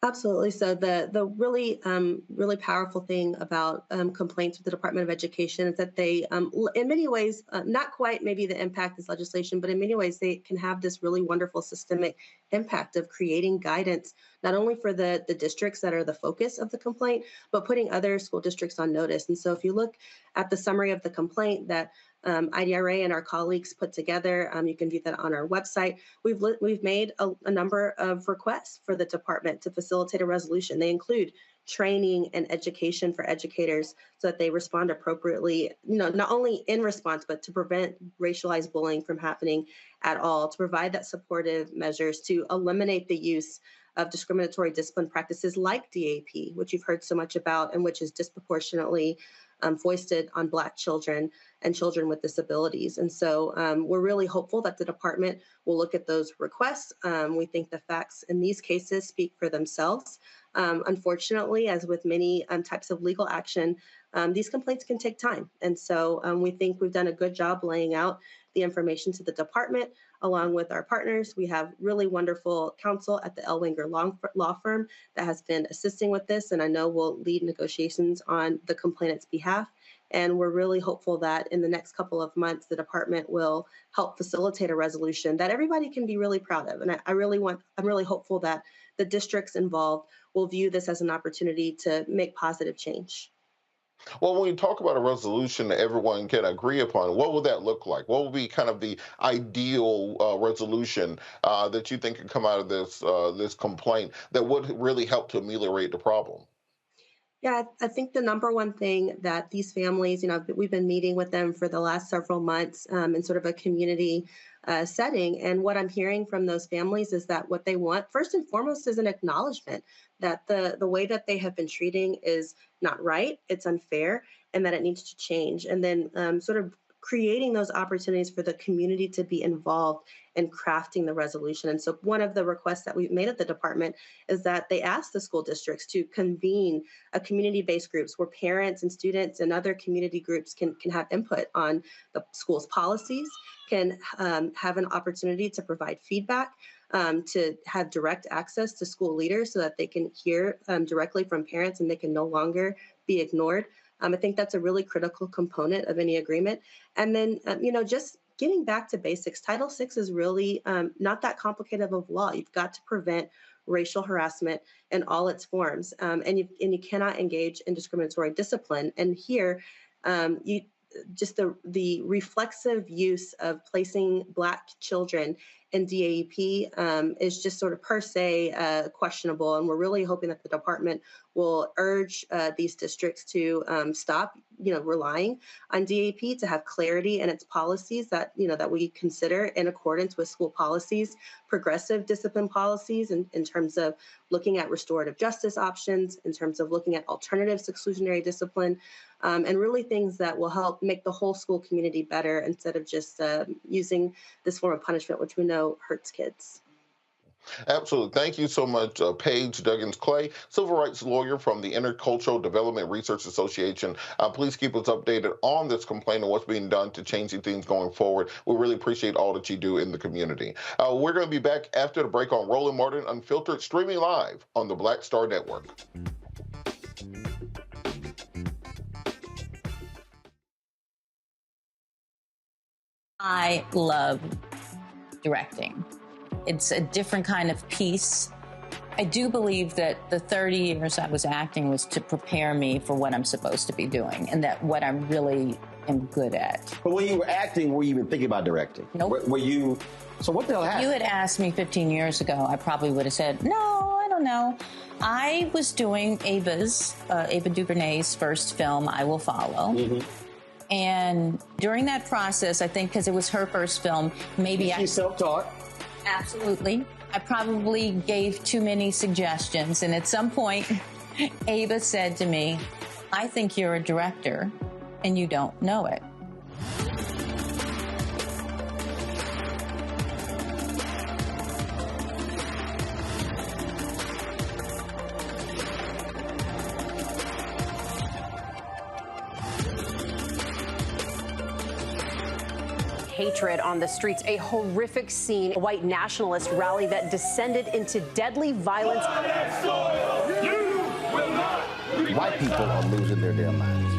Absolutely. So the really powerful thing about complaints with the Department of Education is that they, in many ways, not quite maybe the impact is legislation, but in many ways they can have this really wonderful systemic impact of creating guidance, not only for the districts that are the focus of the complaint, but putting other school districts on notice. And so if you look at the summary of the complaint that IDRA and our colleagues put together, you can view that on our website. We've made a number of requests for the department to facilitate a resolution. They include training and education for educators so that they respond appropriately, not only in response, but to prevent racialized bullying from happening at all, to provide that supportive measures to eliminate the use of discriminatory discipline practices like DAP, which you've heard so much about and which is disproportionately foisted on Black children and children with disabilities. And so we're really hopeful that the department will look at those requests. We think the facts in these cases speak for themselves. Unfortunately, as with many types of legal action, these complaints can take time. And so we think we've done a good job laying out the information to the department along with our partners. We have really wonderful counsel at the Ellwanger law firm that has been assisting with this, and I know will lead negotiations on the complainant's behalf. And we're really hopeful that in the next couple of months, the department will help facilitate a resolution that everybody can be really proud of. And I'm really hopeful that the districts involved will view this as an opportunity to make positive change. Well, when you talk about a resolution that everyone can agree upon, what would that look like? What would be kind of the ideal resolution that you think could come out of this complaint that would really help to ameliorate the problem? Yeah, I think the number one thing that these families, we've been meeting with them for the last several months in sort of a community setting. And what I'm hearing from those families is that what they want, first and foremost, is an acknowledgement that the way that they have been treating is not right, it's unfair, and that it needs to change. And then sort of creating those opportunities for the community to be involved in crafting the resolution. And so one of the requests that we've made at the department is that they ask the school districts to convene a community-based groups where parents and students and other community groups can have input on the school's policies, can have an opportunity to provide feedback, to have direct access to school leaders so that they can hear directly from parents and they can no longer be ignored. I think that's a really critical component of any agreement. And then, just getting back to basics, Title VI is really not that complicated of a law. You've got to prevent racial harassment in all its forms, and you cannot engage in discriminatory discipline. And here, the reflexive use of placing Black children in DAEP is just sort of per se questionable. And we're really hoping that the department will urge these districts to stop, relying on DAEP, to have clarity in its policies that we consider in accordance with school policies, progressive discipline policies in terms of looking at restorative justice options, in terms of looking at alternatives to exclusionary discipline, and really things that will help make the whole school community better instead of just using this form of punishment, which we know hurts kids. Absolutely. Thank you so much, Paige Duggins-Clay, civil rights lawyer from the Intercultural Development Research Association. Please keep us updated on this complaint and what's being done to changing things going forward. We really appreciate all that you do in the community. We're going to be back after the break on Roland Martin Unfiltered, streaming live on the Black Star Network. I love directing. It's a different kind of piece. I do believe that the 30 years I was acting was to prepare me for what I'm supposed to be doing and that what I really am good at. But when you were acting, were you even thinking about directing? Nope. Were you? So what the hell happened? If you had asked me 15 years ago, I probably would have said, no, I don't know. I was doing Ava DuVernay's first film, I Will Follow. Mm-hmm. And during that process, I think because it was her first film, maybe She's self-taught. Absolutely. I probably gave too many suggestions. And at some point, Ava said to me, I think you're a director and you don't know it. Hatred on the streets, a horrific scene, a white nationalist rally that descended into deadly violence. White people are losing their damn minds.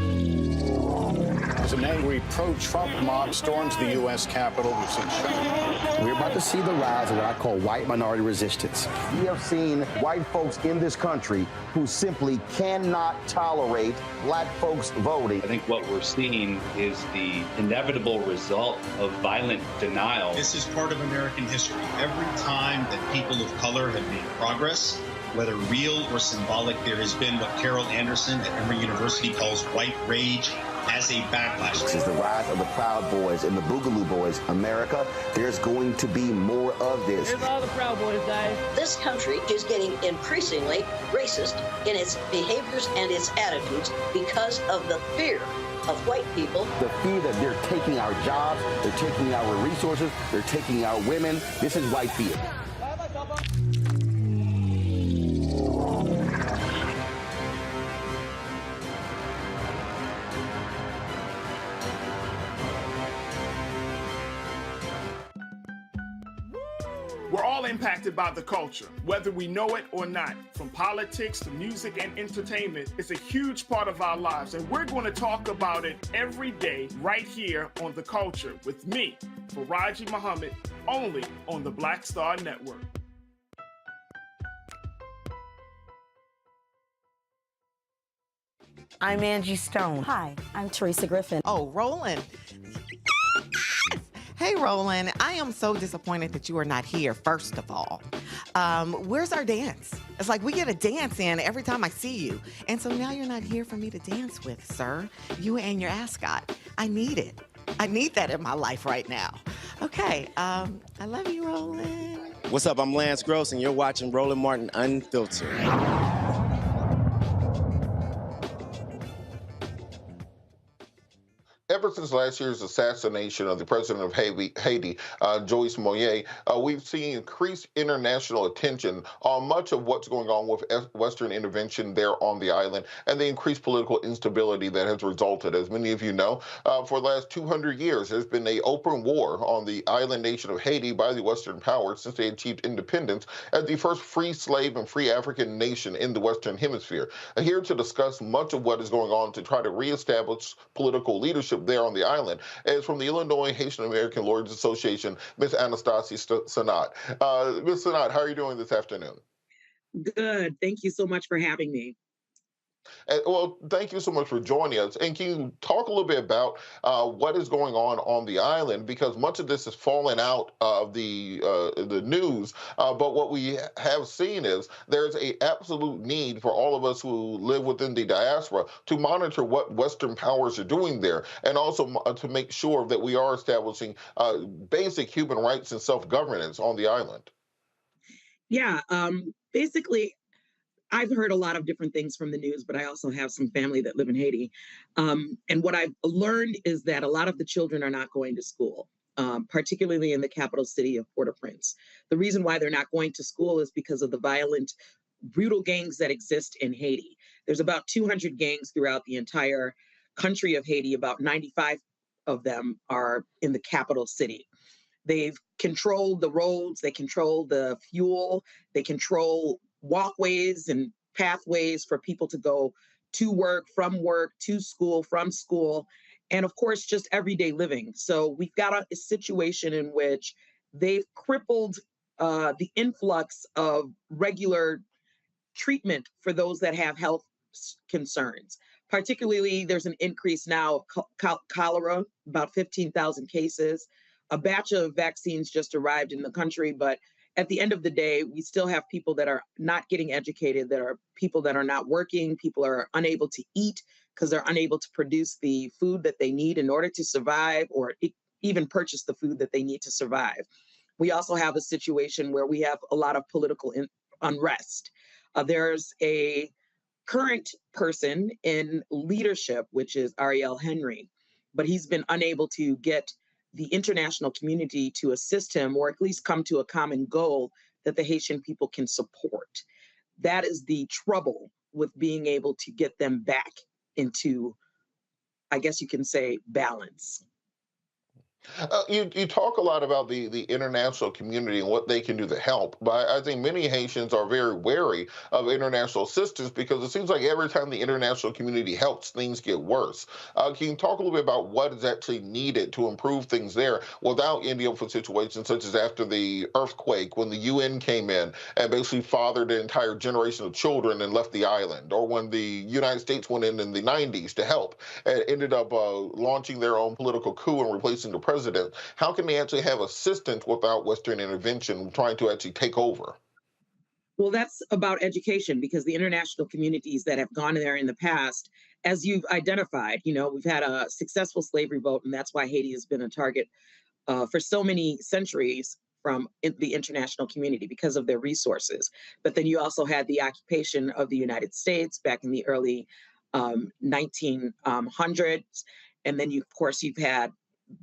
As an angry pro-Trump mob storms the U.S. Capitol, we've seen shooting. We're about to see the rise of what I call white minority resistance. We have seen white folks in this country who simply cannot tolerate Black folks voting. I think what we're seeing is the inevitable result of violent denial. This is part of American history. Every time that people of color have made progress, whether real or symbolic, there has been what Carol Anderson at Emory University calls white rage as a backlash. This is the rise of the Proud Boys and the Boogaloo Boys. America, there's going to be more of this. Here's all the Proud Boys, guys. This country is getting increasingly racist in its behaviors and its attitudes because of the fear of white people. The fear that they're taking our jobs, they're taking our resources, they're taking our women. This is white fear. We're all impacted by the culture, whether we know it or not. From politics to music and entertainment, it's a huge part of our lives, and we're going to talk about it every day right here on The Culture with me, Faraji Muhammad, only on the Black Star Network. I'm Angie Stone. Hi, I'm Teresa Griffin. Oh, Roland. Hey, Roland, I am so disappointed that you are not here, first of all. Where's our dance? It's like we get a dance in every time I see you. And so now you're not here for me to dance with, sir. You and your ascot. I need it. I need that in my life right now. Okay, I love you, Roland. What's up? I'm Lance Gross, and you're watching Roland Martin Unfiltered. Ever since last year's assassination of the president of Haiti, Joyce Moyer, we've seen increased international attention on much of what's going on with Western intervention there on the island and the increased political instability that has resulted. As many of you know, for the last 200 years, there's been an open war on the island nation of Haiti by the Western powers since they achieved independence as the first free slave and free African nation in the Western Hemisphere. Here to discuss much of what is going on to try to reestablish political leadership there on the island is from the Illinois Haitian American Lawyers Association, Ms. Anastasia Sanat. Ms. Sanat, how are you doing this afternoon? Good. Thank you so much for having me. Well, thank you so much for joining us. And can you talk a little bit about what is going on the island? Because much of this has fallen out of the news. But what we have seen is there's an absolute need for all of us who live within the diaspora to monitor what Western powers are doing there, and also to make sure that we are establishing basic human rights and self-governance on the island. Yeah, basically, I've heard a lot of different things from the news, but I also have some family that live in Haiti. And what I've learned is that a lot of the children are not going to school, particularly in the capital city of Port-au-Prince. The reason why they're not going to school is because of the violent, brutal gangs that exist in Haiti. There's about 200 gangs throughout the entire country of Haiti. About 95 of them are in the capital city. They've controlled the roads, they control the fuel, they control walkways and pathways for people to go to work, to school, from school, and of course, just everyday living. So we've got a situation in which they've crippled the influx of regular treatment for those that have health concerns. Particularly, there's an increase now of cholera, about 15,000 cases. A batch of vaccines just arrived in the country, but at the end of the day, we still have people that are not getting educated, that are people that are not working, people are unable to eat because they're unable to produce the food that they need in order to survive, or even purchase the food that they need to survive. We also have a situation where we have a lot of political unrest. There's a current person in leadership, which is Ariel Henry, but he's been unable to get the international community to assist him, or at least come to a common goal that the Haitian people can support. That is the trouble with being able to get them back into, I guess you can say, balance. You talk a lot about the international community and what they can do to help, but I think many Haitians are very wary of international assistance because it seems like every time the international community helps, things get worse. Can you talk a little bit about what is actually needed to improve things there without ending up with situations such as after the earthquake, when the UN came in and basically fathered an entire generation of children and left the island, or when the United States went in the 90s to help and ended up launching their own political coup and replacing the president? How can they actually have assistance without Western intervention trying to actually take over? Well, that's about education, because the international communities that have gone there in the past, as you've identified, we've had a successful slavery vote, and that's why Haiti has been a target for so many centuries from the international community because of their resources. But then you also had the occupation of the United States back in the early 1900s. And then, of course, you've had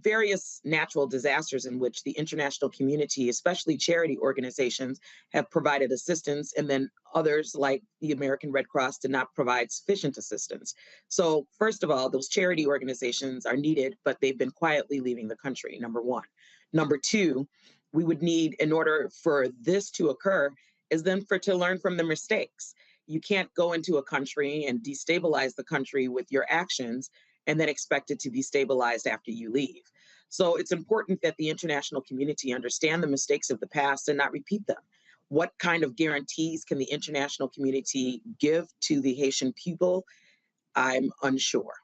various natural disasters in which the international community, especially charity organizations, have provided assistance, and then others like the American Red Cross did not provide sufficient assistance. So first of all, those charity organizations are needed, but they've been quietly leaving the country, number one. Number two, we would need, in order for this to occur, is then to learn from the mistakes. You can't go into a country and destabilize the country with your actions and then expect it to be stabilized after you leave. So it's important that the international community understand the mistakes of the past and not repeat them. What kind of guarantees can the international community give to the Haitian people I'm unsure.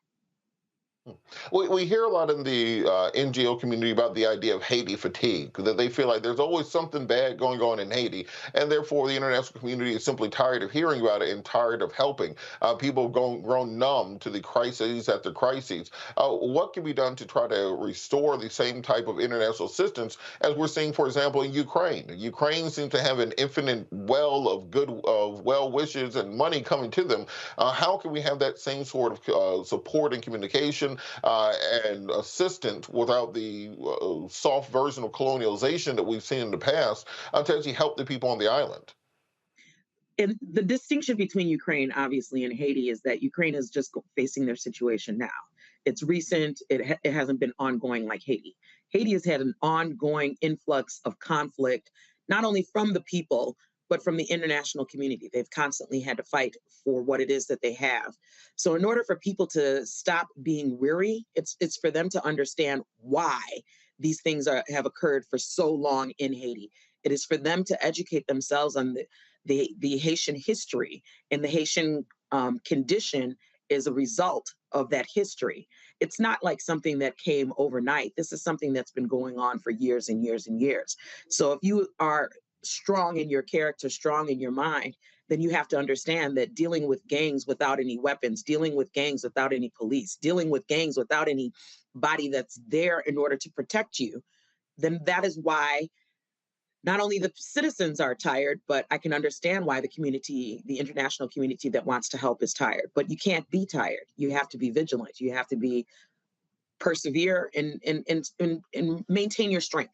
We hear a lot in the NGO community about the idea of Haiti fatigue, that they feel like there's always something bad going on in Haiti, and therefore the international community is simply tired of hearing about it and tired of helping. People have grown numb to the crises after crises. What can be done to try to restore the same type of international assistance as we're seeing, for example, in Ukraine? Ukraine seems to have an infinite well of well wishes and money coming to them. How can we have that same sort of support and communication and assistance without the soft version of colonialization that we've seen in the past to actually help the people on the island? And the distinction between Ukraine, obviously, and Haiti is that Ukraine is just facing their situation now. It's recent. It hasn't been ongoing like Haiti. Haiti has had an ongoing influx of conflict, not only from the people, but from the international community. They've constantly had to fight for what it is that they have. So in order for people to stop being weary, it's for them to understand why these things have occurred for so long in Haiti. It is for them to educate themselves on the Haitian history, and the Haitian condition is a result of that history. It's not like something that came overnight. This is something that's been going on for years and years and years. So if you are strong in your character, strong in your mind, then you have to understand that dealing with gangs without any weapons, dealing with gangs without any police, dealing with gangs without anybody that's there in order to protect you, then that is why not only the citizens are tired, but I can understand why the community, the international community that wants to help is tired. But you can't be tired. You have to be vigilant. You have to be persevere and maintain your strength.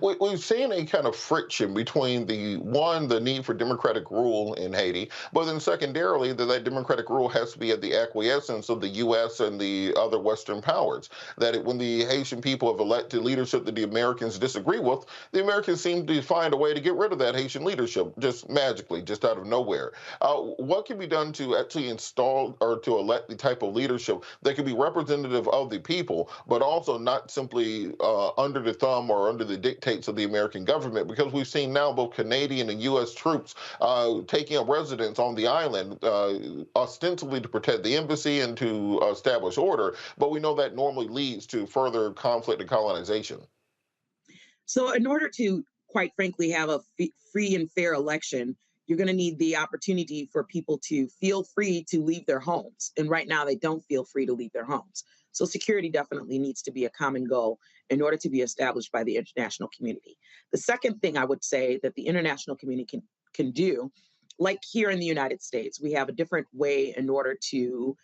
We've seen a kind of friction between the need for democratic rule in Haiti, but then secondarily that democratic rule has to be at the acquiescence of the U.S. and the other Western powers. When the Haitian people have elected leadership that the Americans disagree with, the Americans seem to find a way to get rid of that Haitian leadership just magically, just out of nowhere. What can be done to actually install or to elect the type of leadership that can be representative of the people, but also not simply under the thumb or under the dictates of the American government? Because we've seen now both Canadian and U.S. troops taking up residence on the island, ostensibly to protect the embassy and to establish order, but we know that normally leads to further conflict and colonization. So in order to, quite frankly, have a free and fair election, you're going to need the opportunity for people to feel free to leave their homes. And right now, they don't feel free to leave their homes. So security definitely needs to be a common goal in order to be established by the international community. The second thing I would say that the international community can do, like here in the United States, we have a different way in order to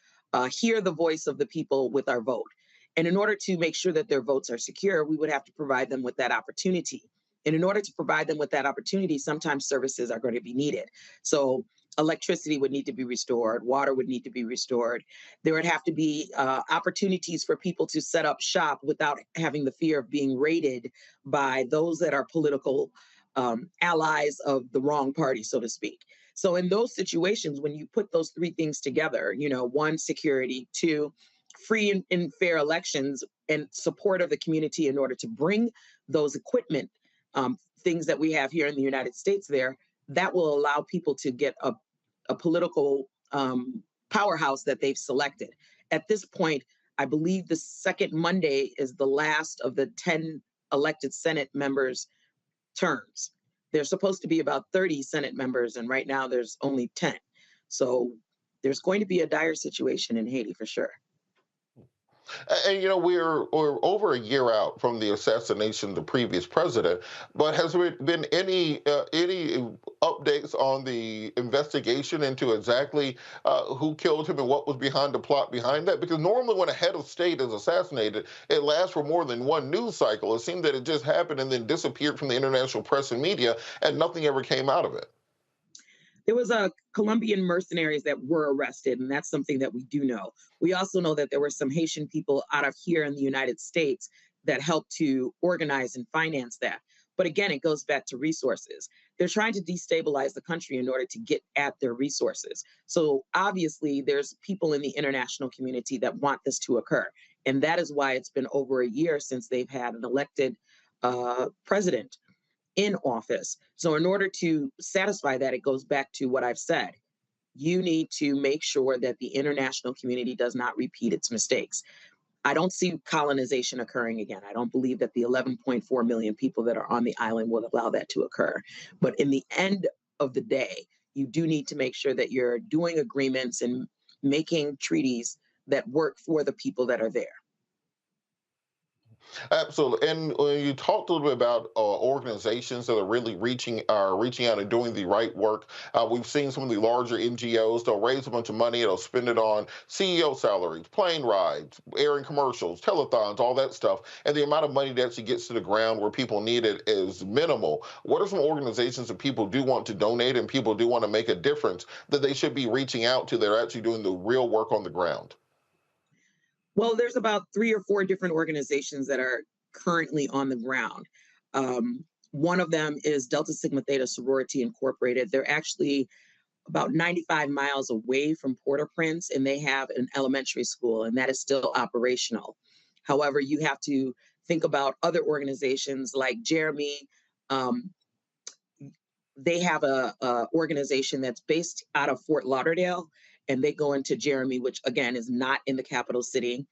hear the voice of the people with our vote. And in order to make sure that their votes are secure, we would have to provide them with that opportunity. And in order to provide them with that opportunity, sometimes services are going to be needed. So electricity would need to be restored, water would need to be restored. There would have to be opportunities for people to set up shop without having the fear of being raided by those that are political allies of the wrong party, so to speak. So in those situations, when you put those three things together, one, security, two, free and fair elections, and support of the community in order to bring those equipment, things that we have here in the United States there, that will allow people to get a political powerhouse that they've selected. At this point, I believe the second Monday is the last of the 10 elected Senate members' terms. There's supposed to be about 30 Senate members, and right now there's only 10. So there's going to be a dire situation in Haiti for sure. And we're over a year out from the assassination of the previous president, but has there been any updates on the investigation into exactly who killed him and what was behind the plot behind that? Because normally when a head of state is assassinated, it lasts for more than one news cycle. It seemed that it just happened and then disappeared from the international press and media, and nothing ever came out of it. There was Colombian mercenaries that were arrested, and that's something that we do know. We also know that there were some Haitian people out of here in the United States that helped to organize and finance that. But again, it goes back to resources. They're trying to destabilize the country in order to get at their resources. So obviously, there's people in the international community that want this to occur. And that is why it's been over a year since they've had an elected president in office. So in order to satisfy that, it goes back to what I've said. you need to make sure that the international community does not repeat its mistakes. I don't see colonization occurring again. I don't believe that the 11.4 million people that are on the island will allow that to occur. But in the end of the day, you do need to make sure that you're doing agreements and making treaties that work for the people that are there. Absolutely. And when you talked a little bit about organizations that are really reaching out and doing the right work, we've seen some of the larger NGOs, they'll raise a bunch of money, they'll spend it on CEO salaries, plane rides, airing commercials, telethons, all that stuff. And the amount of money that actually gets to the ground where people need it is minimal. What are some organizations that people do want to donate and people do want to make a difference that they should be reaching out to that are actually doing the real work on the ground? Well, there's about 3 or 4 different organizations that are currently on the ground. One of them is Delta Sigma Theta Sorority Incorporated. They're actually about 95 miles away from Port-au-Prince, and they have an elementary school, and that is still operational. However, you have to think about other organizations like Jeremy. They have a organization that's based out of Fort Lauderdale, and they go into Jeremy, which again is not in the capital city.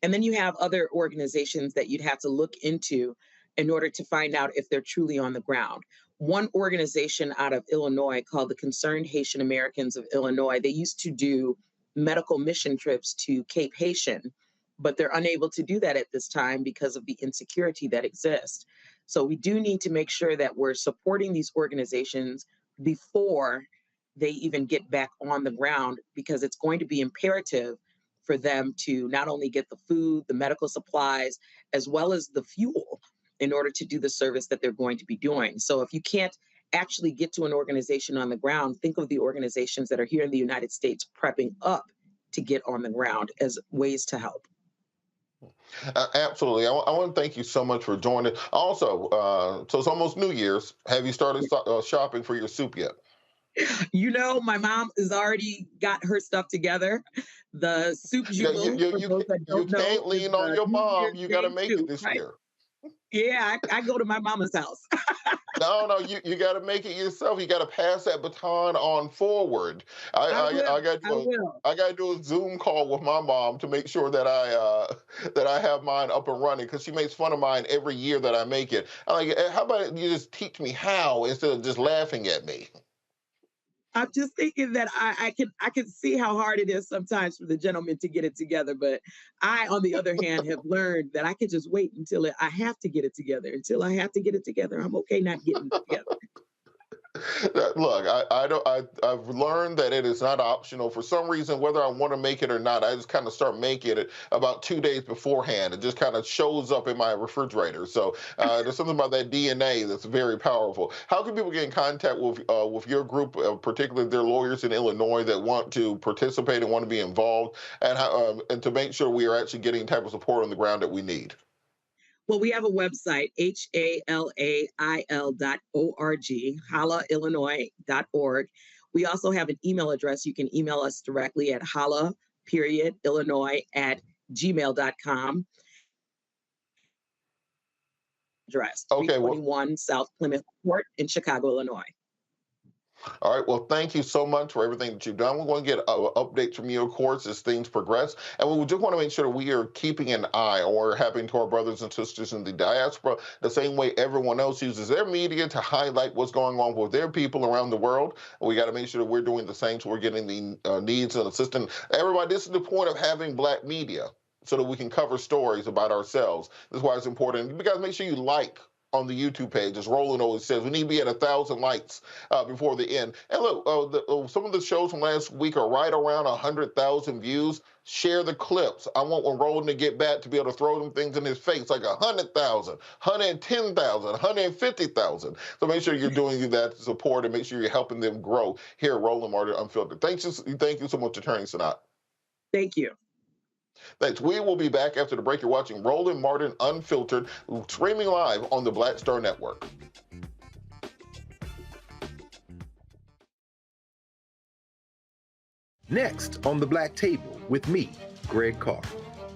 And then you have other organizations that you'd have to look into in order to find out if they're truly on the ground. One organization out of Illinois called the Concerned Haitian Americans of Illinois, they used to do medical mission trips to Cape Haitian, but they're unable to do that at this time because of the insecurity that exists. So we do need to make sure that we're supporting these organizations before they even get back on the ground, because it's going to be imperative for them to not only get the food, the medical supplies, as well as the fuel in order to do the service that they're going to be doing. So if you can't actually get to an organization on the ground, think of the organizations that are here in the United States prepping up to get on the ground as ways to help. Absolutely. I want to thank you so much for joining. Also, so it's almost New Year's. Have you started shopping for your soup yet? You know, my mom has already got her stuff together. The soup you can't lean on your mom. You got to make it this year. Yeah, I go to my mama's house. No, you got to make it yourself. You got to pass that baton on forward. I got to do a Zoom call with my mom to make sure that I have mine up and running, because she makes fun of mine every year that I make it. I'm like, how about you just teach me how instead of just laughing at me? I'm just thinking that I can see how hard it is sometimes for the gentleman to get it together. But I, on the other hand, have learned that I can just wait until I have to get it together. Until I have to get it together, I'm okay not getting it together. Look, I've learned that it is not optional. For some reason, whether I want to make it or not, I just kind of start making it about 2 days beforehand. It just kind of shows up in my refrigerator. So there's something about that DNA that's very powerful. How can people get in contact with your group, particularly their lawyers in Illinois that want to participate and want to be involved, and to make sure we are actually getting the type of support on the ground that we need? Well, we have a website, HALAIL.org, halaillinois.org. We also have an email address. You can email us directly at hala.illinois@gmail.com. Address, 321 South Plymouth Court in Chicago, Illinois. All right. Well, thank you so much for everything that you've done. We're going to get updates from you, of course, as things progress. And we just want to make sure that we are keeping an eye on what happening to our brothers and sisters in the diaspora, the same way everyone else uses their media to highlight what's going on with their people around the world. We got to make sure that we're doing the same, so we're getting the needs and assistance. Everybody, this is the point of having Black media, so that we can cover stories about ourselves. This is why it's important. You guys make sure you like on the YouTube page. As Roland always says, we need to be at 1,000 likes before the end. And look, some of the shows from last week are right around 100,000 views. Share the clips. I want when Roland to get back to be able to throw them things in his face, like 100,000, 110,000, 150,000. So make sure you're doing that to support and make sure you're helping them grow here at Roland Martin Unfiltered. Thank you so much, Attorney Sanat. Thank you. Thanks. We will be back after the break. You're watching Roland Martin Unfiltered, streaming live on the Black Star Network. Next on the Black Table with me, Greg Carr,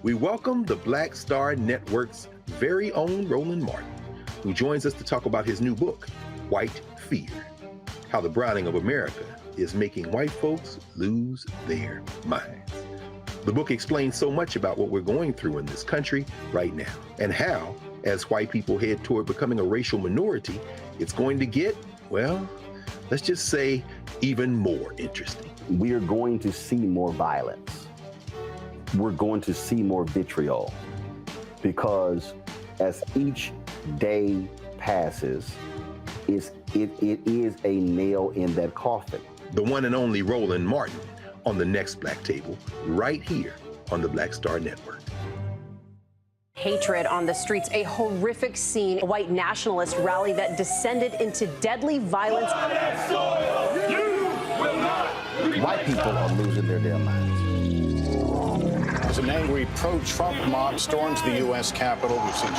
we welcome the Black Star Network's very own Roland Martin, who joins us to talk about his new book, White Fear: How the Browning of America is making white folks lose their minds. The book explains so much about what we're going through in this country right now, and how, as white people head toward becoming a racial minority, it's going to get, well, let's just say, even more interesting. We are going to see more violence. We're going to see more vitriol, because as each day passes, it is a nail in that coffin. The one and only Roland Martin on the next Black Table, right here on the Black Star Network. Hatred on the streets, a horrific scene, a white nationalist rally that descended into deadly violence. White people are losing their damn minds. As an angry pro-Trump mob storms the U.S. Capitol, we've seen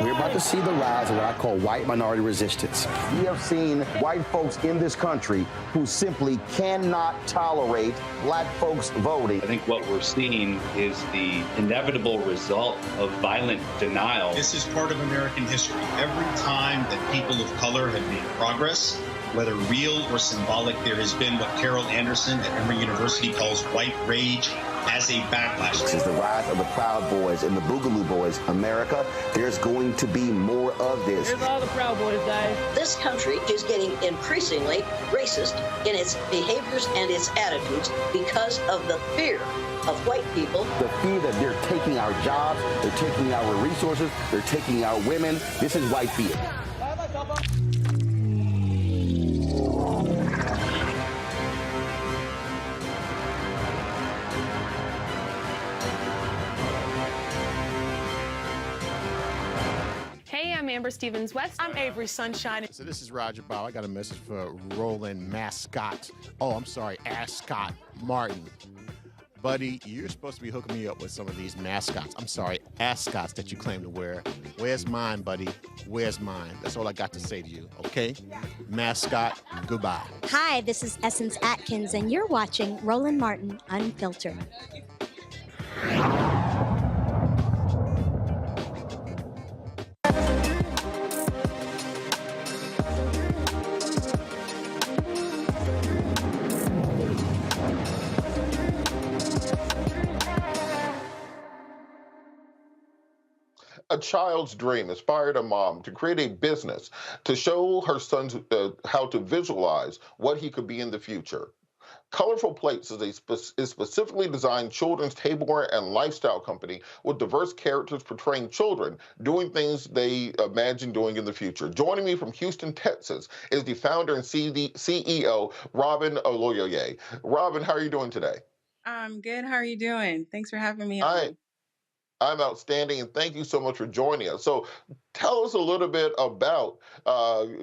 We're about to see the rise of what I call white minority resistance. We have seen white folks in this country who simply cannot tolerate black folks voting. I think what we're seeing is the inevitable result of violent denial. This is part of American history. Every time that people of color have made progress, whether real or symbolic, there has been what Carol Anderson at Emory University calls white rage as a backlash. This is the rise of the Proud Boys and the Boogaloo Boys. America, there's going to be more of this. Here's all the Proud Boys, guys. This country is getting increasingly racist in its behaviors and its attitudes because of the fear of white people. The fear that they're taking our jobs, they're taking our resources, they're taking our women. This is white fear. Hey, I'm Amber Stevens-West. I'm Avery Sunshine. So this is Roger Bow. I got a message for Roland Mascot. Oh, I'm sorry, Ascot Martin. Buddy, you're supposed to be hooking me up with some of these mascots. I'm sorry, ascots that you claim to wear. Where's mine, buddy? Where's mine? That's all I got to say to you, okay? Mascot, goodbye. Hi, this is Essence Atkins, and you're watching Roland Martin Unfiltered. A child's dream inspired a mom to create a business to show her son how to visualize what he could be in the future. Colorful Plates is a specifically designed children's tableware and lifestyle company with diverse characters portraying children doing things they imagine doing in the future. Joining me from Houston, Texas, is the founder and CEO, Robin Oloyoye. Robin, how are you doing today? I'm good. How are you doing? Thanks for having me on. I'm outstanding, and thank you so much for joining us. So tell us a little bit about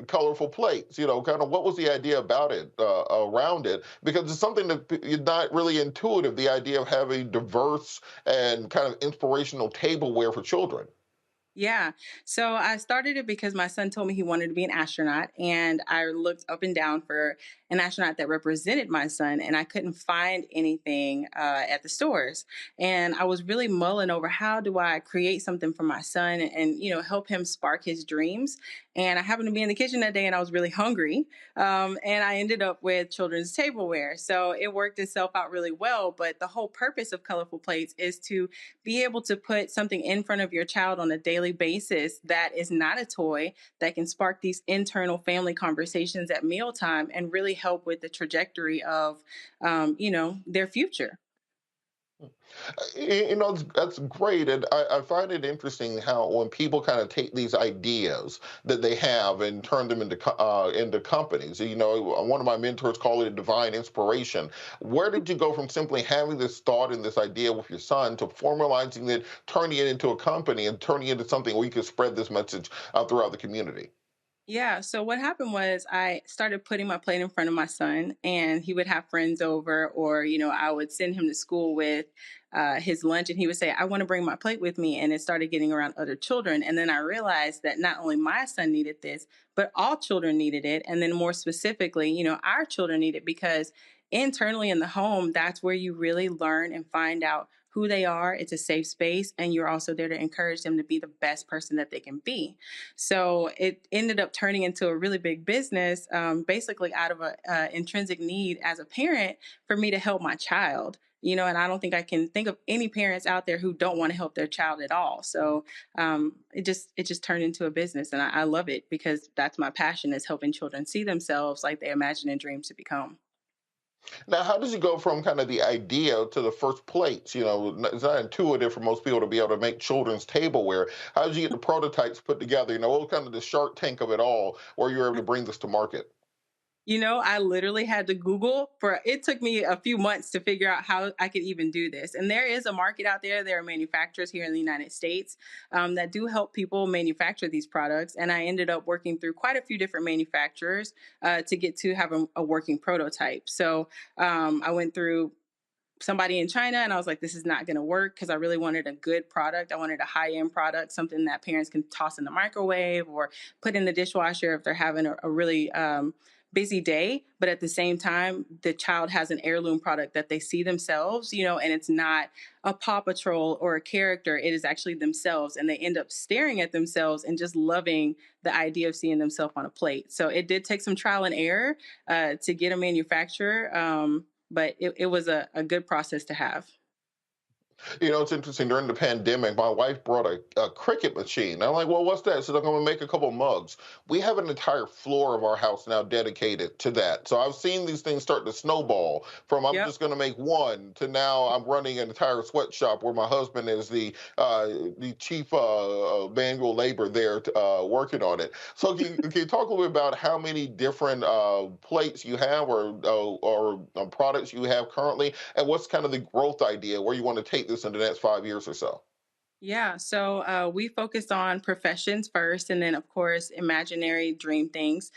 Colorful Plates, kind of what was the idea about it, around it, because it's something that is not really intuitive, the idea of having diverse and kind of inspirational tableware for children. Yeah. So I started it because my son told me he wanted to be an astronaut, and I looked up and down for an astronaut that represented my son, and I couldn't find anything at the stores. And I was really mulling over, how do I create something for my son and help him spark his dreams? And I happened to be in the kitchen that day, and I was really hungry. And I ended up with children's tableware. So it worked itself out really well. But the whole purpose of Colorful Plates is to be able to put something in front of your child on a daily basis that is not a toy, that can spark these internal family conversations at mealtime and really help with the trajectory of, their future. That's great. And I find it interesting how when people kind of take these ideas that they have and turn them into companies, one of my mentors called it divine inspiration. Where did you go from simply having this thought and this idea with your son to formalizing it, turning it into a company and turning it into something where you could spread this message throughout the community? Yeah. So what happened was I started putting my plate in front of my son, and he would have friends over, or, I would send him to school with his lunch, and he would say, I want to bring my plate with me. And it started getting around other children. And then I realized that not only my son needed this, but all children needed it. And then more specifically, our children need it, because internally in the home, that's where you really learn and find out who they are. It's a safe space, and you're also there to encourage them to be the best person that they can be. So it ended up turning into a really big business, basically out of a intrinsic need as a parent for me to help my child. And I don't think I can think of any parents out there who don't want to help their child at all. So it just turned into a business, and I love it because that's my passion, is helping children see themselves like they imagine and dream to become. Now, how does you go from kind of the idea to the first plates? It's not intuitive for most people to be able to make children's tableware. How did you get the prototypes put together? What was kind of the Shark Tank of it all, where you were able to bring this to market? I literally had to Google it took me a few months to figure out how I could even do this. And there is a market out there. There are manufacturers here in the United States that do help people manufacture these products. And I ended up working through quite a few different manufacturers to get to have a working prototype. So I went through somebody in China, and I was like, this is not going to work, because I really wanted a good product. I wanted a high-end product, something that parents can toss in the microwave or put in the dishwasher if they're having a really busy day. But at the same time, the child has an heirloom product that they see themselves, and it's not a Paw Patrol or a character. It is actually themselves, and they end up staring at themselves and just loving the idea of seeing themselves on a plate. So it did take some trial and error to get a manufacturer. But it was a good process to have. It's interesting. During the pandemic, my wife brought a Cricut machine. I'm like, well, what's that? She said, I'm going to make a couple mugs. We have an entire floor of our house now dedicated to that. So I've seen these things start to snowball from I'm just going to make one to now I'm running an entire sweatshop where my husband is the chief manual labor there working on it. So can you talk a little bit about how many different plates you have or products you have currently, and what's kind of the growth idea where you want to take this in the next 5 years or so? Yeah, so we focused on professions first, and then, of course, imaginary dream things.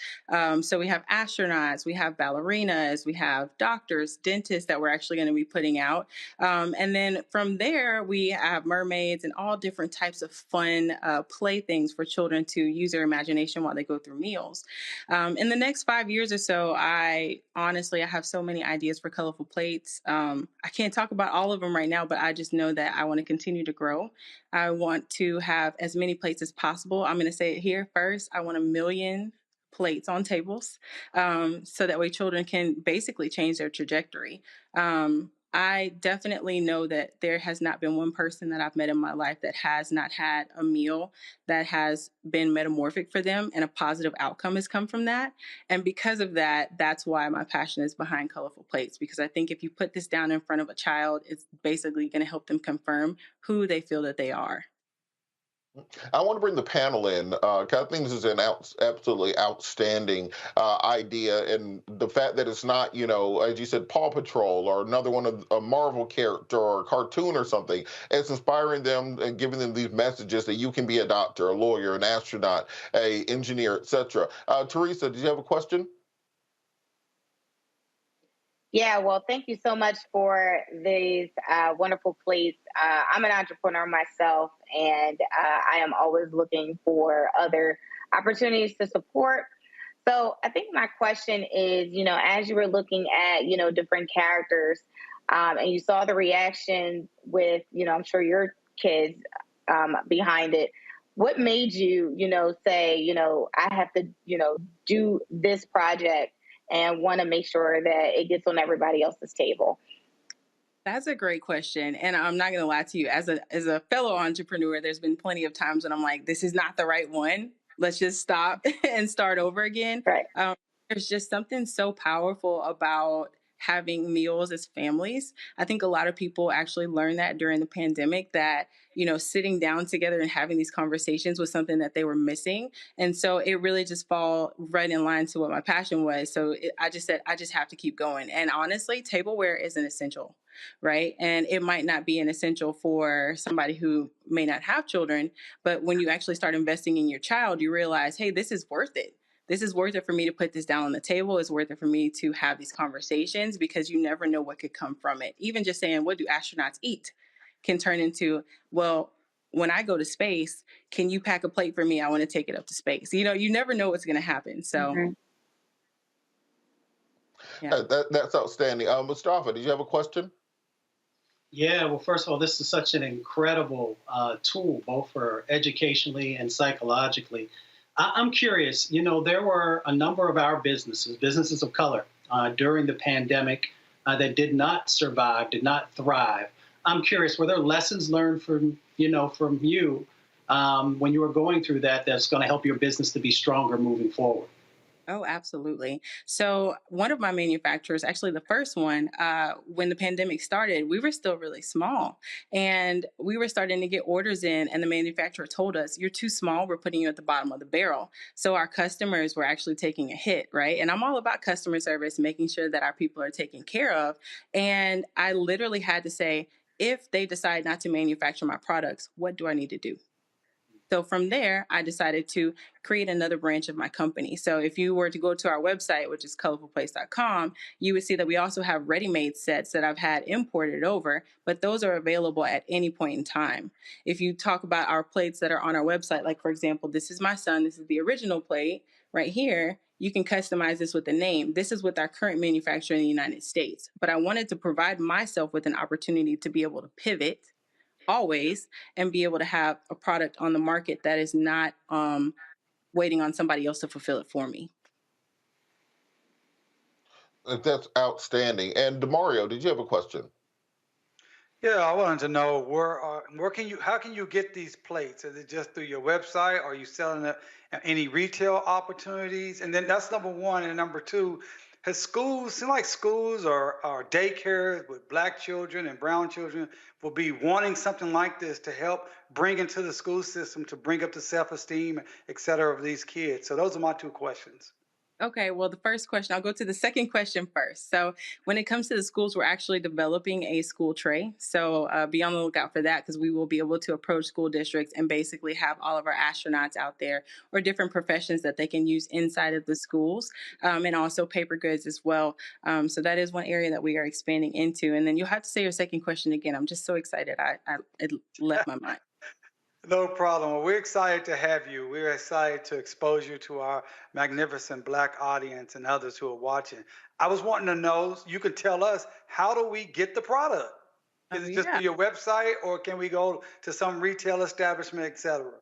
So we have astronauts, we have ballerinas, we have doctors, dentists that we're actually going to be putting out. And then from there, we have mermaids and all different types of fun playthings for children to use their imagination while they go through meals. In the next 5 years or so, I have so many ideas for colorful plates. I can't talk about all of them right now, but I just know that I want to continue to grow. I want to have as many plates as possible. I'm going to say it here first. I want 1 million plates on tables, so that way children can basically change their trajectory. I definitely know that there has not been one person that I've met in my life that has not had a meal that has been metamorphic for them, and a positive outcome has come from that. And because of that, that's why my passion is behind colorful plates, because I think if you put this down in front of a child, it's basically going to help them confirm who they feel that they are. I want to bring the panel in because I think this is an absolutely outstanding idea, and the fact that it's not, as you said, Paw Patrol or another one of a Marvel character or a cartoon or something. It's inspiring them and giving them these messages that you can be a doctor, a lawyer, an astronaut, a engineer, etc. Teresa, did you have a question? Yeah, well, thank you so much for these wonderful plates. I'm an entrepreneur myself, and I am always looking for other opportunities to support. So I think my question is, as you were looking at, different characters, and you saw the reaction with, I'm sure your kids behind it, what made you, say, I have to, do this project and want to make sure that it gets on everybody else's table? That's a great question. And I'm not going to lie to you, as a fellow entrepreneur, there's been plenty of times when I'm like, this is not the right one. Let's just stop and start over again. Right. There's just something so powerful about having meals as families. I think a lot of people actually learned that during the pandemic, that, sitting down together and having these conversations was something that they were missing. And so it really just fall right in line to what my passion was. So I just said, I just have to keep going. And honestly, tableware is an essential, right? And it might not be an essential for somebody who may not have children, but when you actually start investing in your child, you realize, hey, this is worth it. This is worth it for me to put this down on the table. It's worth it for me to have these conversations, because you never know what could come from it. Even just saying, what do astronauts eat, can turn into, well, when I go to space, can you pack a plate for me? I want to take it up to space. You never know what's going to happen. So yeah. That's outstanding. Mustafa, did you have a question? Yeah, well, first of all, this is such an incredible tool, both for educationally and psychologically. I'm curious, there were a number of our businesses of color, during the pandemic that did not survive, did not thrive. I'm curious, were there lessons learned from you when you were going through that's going to help your business to be stronger moving forward? Oh, absolutely. So, one of my manufacturers, actually the first one, when the pandemic started, we were still really small and we were starting to get orders in. And the manufacturer told us, "You're too small. We're putting you at the bottom of the barrel." So, our customers were actually taking a hit, right? And I'm all about customer service, making sure that our people are taken care of. And I literally had to say, if they decide not to manufacture my products, what do I need to do? So from there, I decided to create another branch of my company. So if you were to go to our website, which is colorfulplace.com, you would see that we also have ready-made sets that I've had imported over, but those are available at any point in time. If you talk about our plates that are on our website, like for example, this is my son, this is the original plate right here. You can customize this with a name. This is with our current manufacturer in the United States. But I wanted to provide myself with an opportunity to be able to pivot always and be able to have a product on the market that is not waiting on somebody else to fulfill it for me. That's outstanding. And Demario, did you have a question? Yeah, I wanted to know how can you get these plates? Is it just through your website? Are you selling it at any retail opportunities? And then that's number one. And number two, seem like schools or daycares with black children and brown children will be wanting something like this to help bring into the school system to bring up the self-esteem, et cetera, of these kids. So those are my two questions. Okay, well, the first question, I'll go to the second question first. So, when it comes to the schools, we're actually developing a school tray. So, be on the lookout for that because we will be able to approach school districts and basically have all of our astronauts out there or different professions that they can use inside of the schools and also paper goods as well. So, that is one area that we are expanding into. And then you'll have to say your second question again. I'm just so excited. It left my mind. No problem. Well, we're excited to have you. We're excited to expose you to our magnificent Black audience and others who are watching. I was wanting to know, you could tell us, how do we get the product? Is it just through your website or can we go to some retail establishment, et cetera?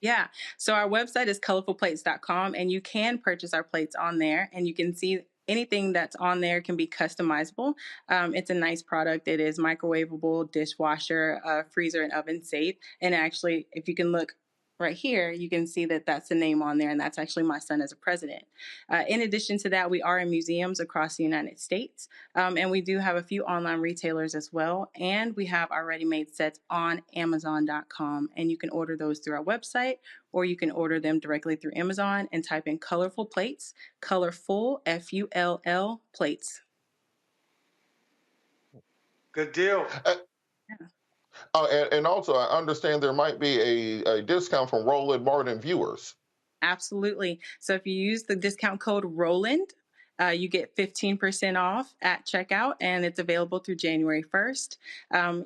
Yeah. So our website is colorfulplates.com and you can purchase our plates on there and you can see anything that's on there can be customizable. It's a nice product. It is microwavable, dishwasher, freezer, and oven safe. And actually, if you can look right here, you can see that that's the name on there, and that's actually my son as a president. In addition to that, we are in museums across the United States, and we do have a few online retailers as well, and we have our ready-made sets on Amazon.com, and you can order those through our website, or you can order them directly through Amazon and type in colorful plates, colorful, Full, plates. Good deal. And also, I understand there might be a discount from Roland Martin viewers. Absolutely. So if you use the discount code Roland, you get 15% off at checkout, and it's available through January 1st.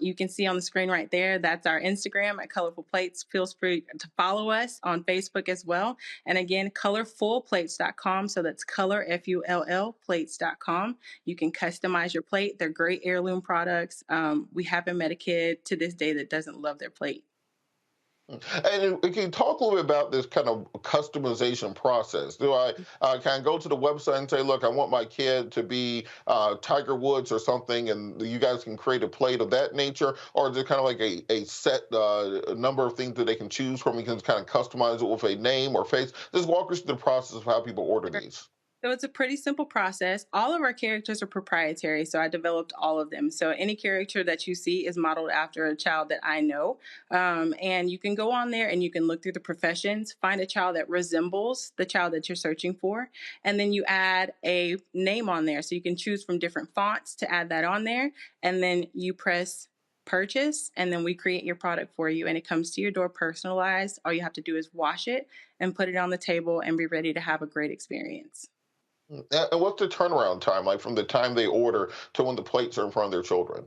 You can see on the screen right there, that's our Instagram at Colorful Plates. Feel free to follow us on Facebook as well. And again, colorfulplates.com. So that's color, Full, plates.com. You can customize your plate. They're great heirloom products. We haven't met a kid to this day that doesn't love their plate. And can you talk a little bit about this kind of customization process? Do I can I go to the website and say, look, I want my kid to be Tiger Woods or something, and you guys can create a plate of that nature? Or is it kind of like a set number of things that they can choose from? You can kind of customize it with a name or face. Just walk us through the process of how people order these. So it's a pretty simple process. All of our characters are proprietary, so I developed all of them. So any character that you see is modeled after a child that I know. And you can go on there and you can look through the professions, find a child that resembles the child that you're searching for, and then you add a name on there. So you can choose from different fonts to add that on there, and then you press purchase, and then we create your product for you, and it comes to your door personalized. All you have to do is wash it and put it on the table and be ready to have a great experience. And what's the turnaround time, like from the time they order to when the plates are in front of their children?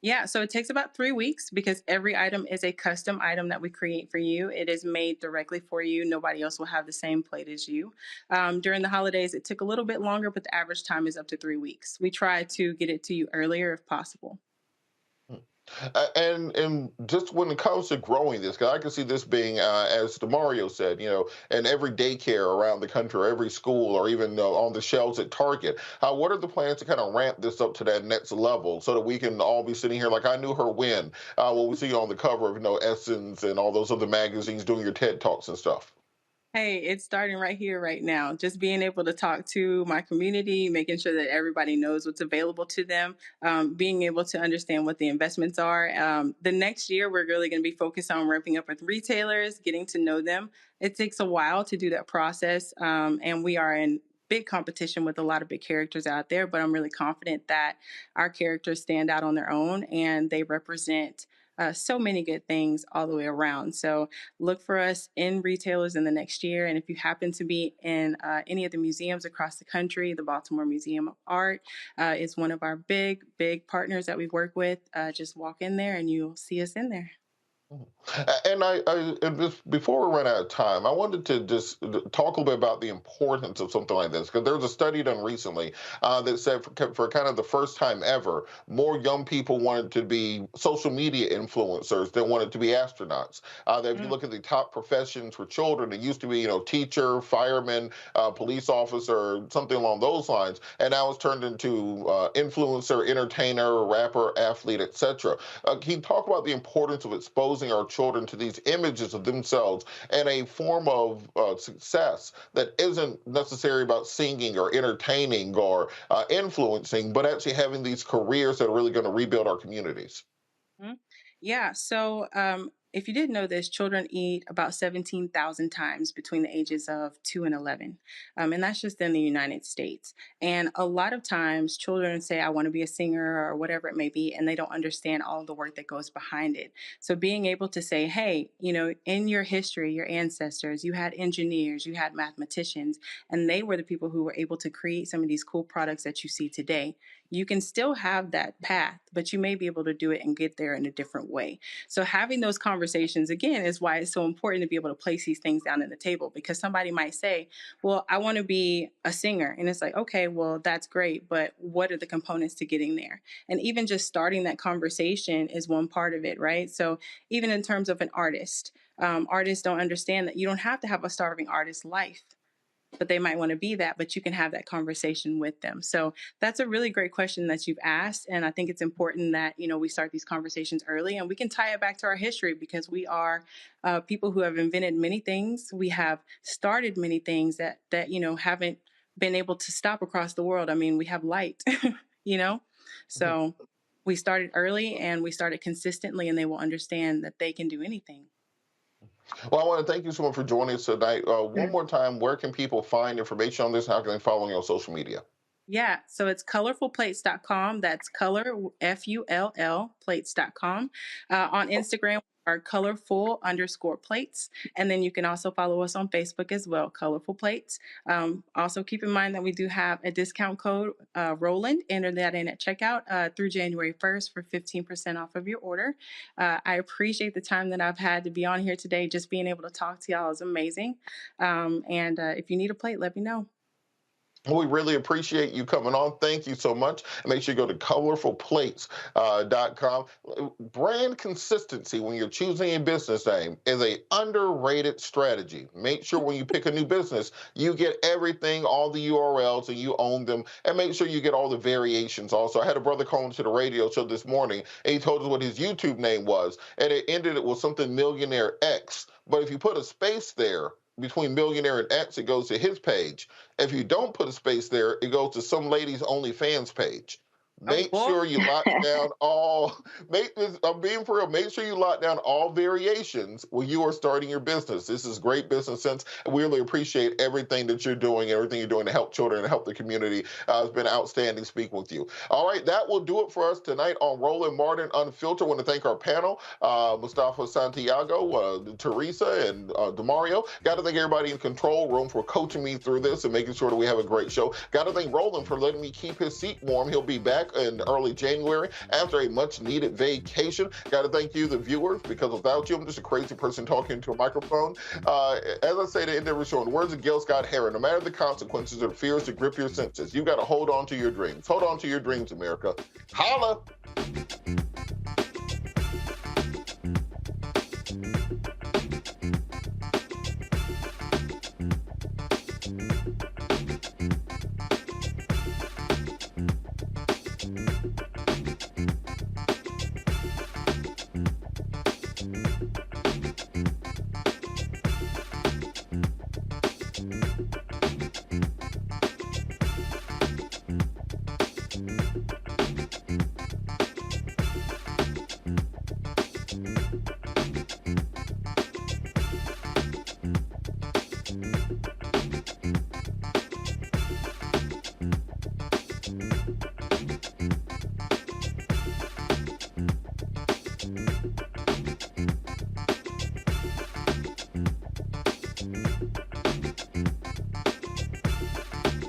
Yeah, so it takes about 3 weeks because every item is a custom item that we create for you. It is made directly for you. Nobody else will have the same plate as you. During the holidays, it took a little bit longer, but the average time is up to 3 weeks. We try to get it to you earlier if possible. And just when it comes to growing this, because I can see this being, as DeMario said, in every daycare around the country, or every school, or even on the shelves at Target. What are the plans to kind of ramp this up to that next level so that we can all be sitting here like I knew her when we see you on the cover of Essence and all those other magazines doing your TED Talks and stuff? Hey, it's starting right here, right now. Just being able to talk to my community, making sure that everybody knows what's available to them, being able to understand what the investments are. The next year, we're really going to be focused on ramping up with retailers, getting to know them. It takes a while to do that process, and we are in big competition with a lot of big characters out there, but I'm really confident that our characters stand out on their own and they represent so many good things all the way around. So look for us in retailers in the next year. And if you happen to be in any of the museums across the country, the Baltimore Museum of Art is one of our big partners that we work with. Just walk in there and you'll see us in there. And just before we run out of time, I wanted to just talk a little bit about the importance of something like this, because there was a study done recently that said for kind of the first time ever, more young people wanted to be social media influencers than wanted to be astronauts. That if you look at the top professions for children, it used to be, teacher, fireman, police officer, something along those lines, and now it's turned into influencer, entertainer, rapper, athlete, etc. Can you talk about the importance of exposing our children to these images of themselves and a form of success that isn't necessarily about singing or entertaining or influencing, but actually having these careers that are really going to rebuild our communities? Yeah. So if you didn't know this, children eat about 17,000 times between the ages of 2 and 11. And that's just in the United States. And a lot of times children say, I want to be a singer or whatever it may be, and they don't understand all the work that goes behind it. So being able to say, hey, in your history, your ancestors, you had engineers, you had mathematicians, and they were the people who were able to create some of these cool products that you see today. You can still have that path, but you may be able to do it and get there in a different way. So having those conversations, again, is why it's so important to be able to place these things down on the table, because somebody might say, well, I want to be a singer. And it's like, okay, well, that's great, but what are the components to getting there? And even just starting that conversation is one part of it, right? So even in terms of an artist, artists don't understand that you don't have to have a starving artist life, but they might want to be that, but you can have that conversation with them. So that's a really great question that you've asked. And I think it's important that, we start these conversations early and we can tie it back to our history, because we are people who have invented many things. We have started many things that haven't been able to stop across the world. I mean, we have light, so we started early and we started consistently, and they will understand that they can do anything. Well, I want to thank you so much for joining us tonight. One more time, where can people find information on this? How can they follow you on social media? Yeah, so it's colorfulplates.com. That's color, F-U-L-L, plates.com. On Instagram, are colorful_plates. And then you can also follow us on Facebook as well, Colorful Plates. Also keep in mind that we do have a discount code, Roland. Enter that in at checkout through January 1st for 15% off of your order. I appreciate the time that I've had to be on here today. Just being able to talk to y'all is amazing. And if you need a plate, let me know. We really appreciate you coming on. Thank you so much. Make sure you go to colorfulplates.com. Brand consistency when you're choosing a business name is an underrated strategy. Make sure when you pick a new business, you get everything, all the URLs, and you own them. And make sure you get all the variations also. I had a brother call into the radio show this morning, and he told us what his YouTube name was. And it ended with something Millionaire X. But if you put a space there, between Millionaire and X, it goes to his page. If you don't put a space there, it goes to some lady's OnlyFans page. Make sure you lock down all, I'm being for real, make sure you lock down all variations when you are starting your business. This is great business sense, and we really appreciate everything that you're doing, everything you're doing to help children and help the community. It's been outstanding speaking with you. All right, that will do it for us tonight on Roland Martin Unfiltered. I want to thank our panel, Mustafa Santiago, Teresa, and DeMario. Got to thank everybody in the control room for coaching me through this and making sure that we have a great show. Got to thank Roland for letting me keep his seat warm. He'll be back in early January after a much-needed vacation. Got to thank you, the viewers, because without you, I'm just a crazy person talking into a microphone. As I say to end every show, in the words of Gil Scott-Heron, no matter the consequences or fears to grip your senses, you got to hold on to your dreams. Hold on to your dreams, America. Holla!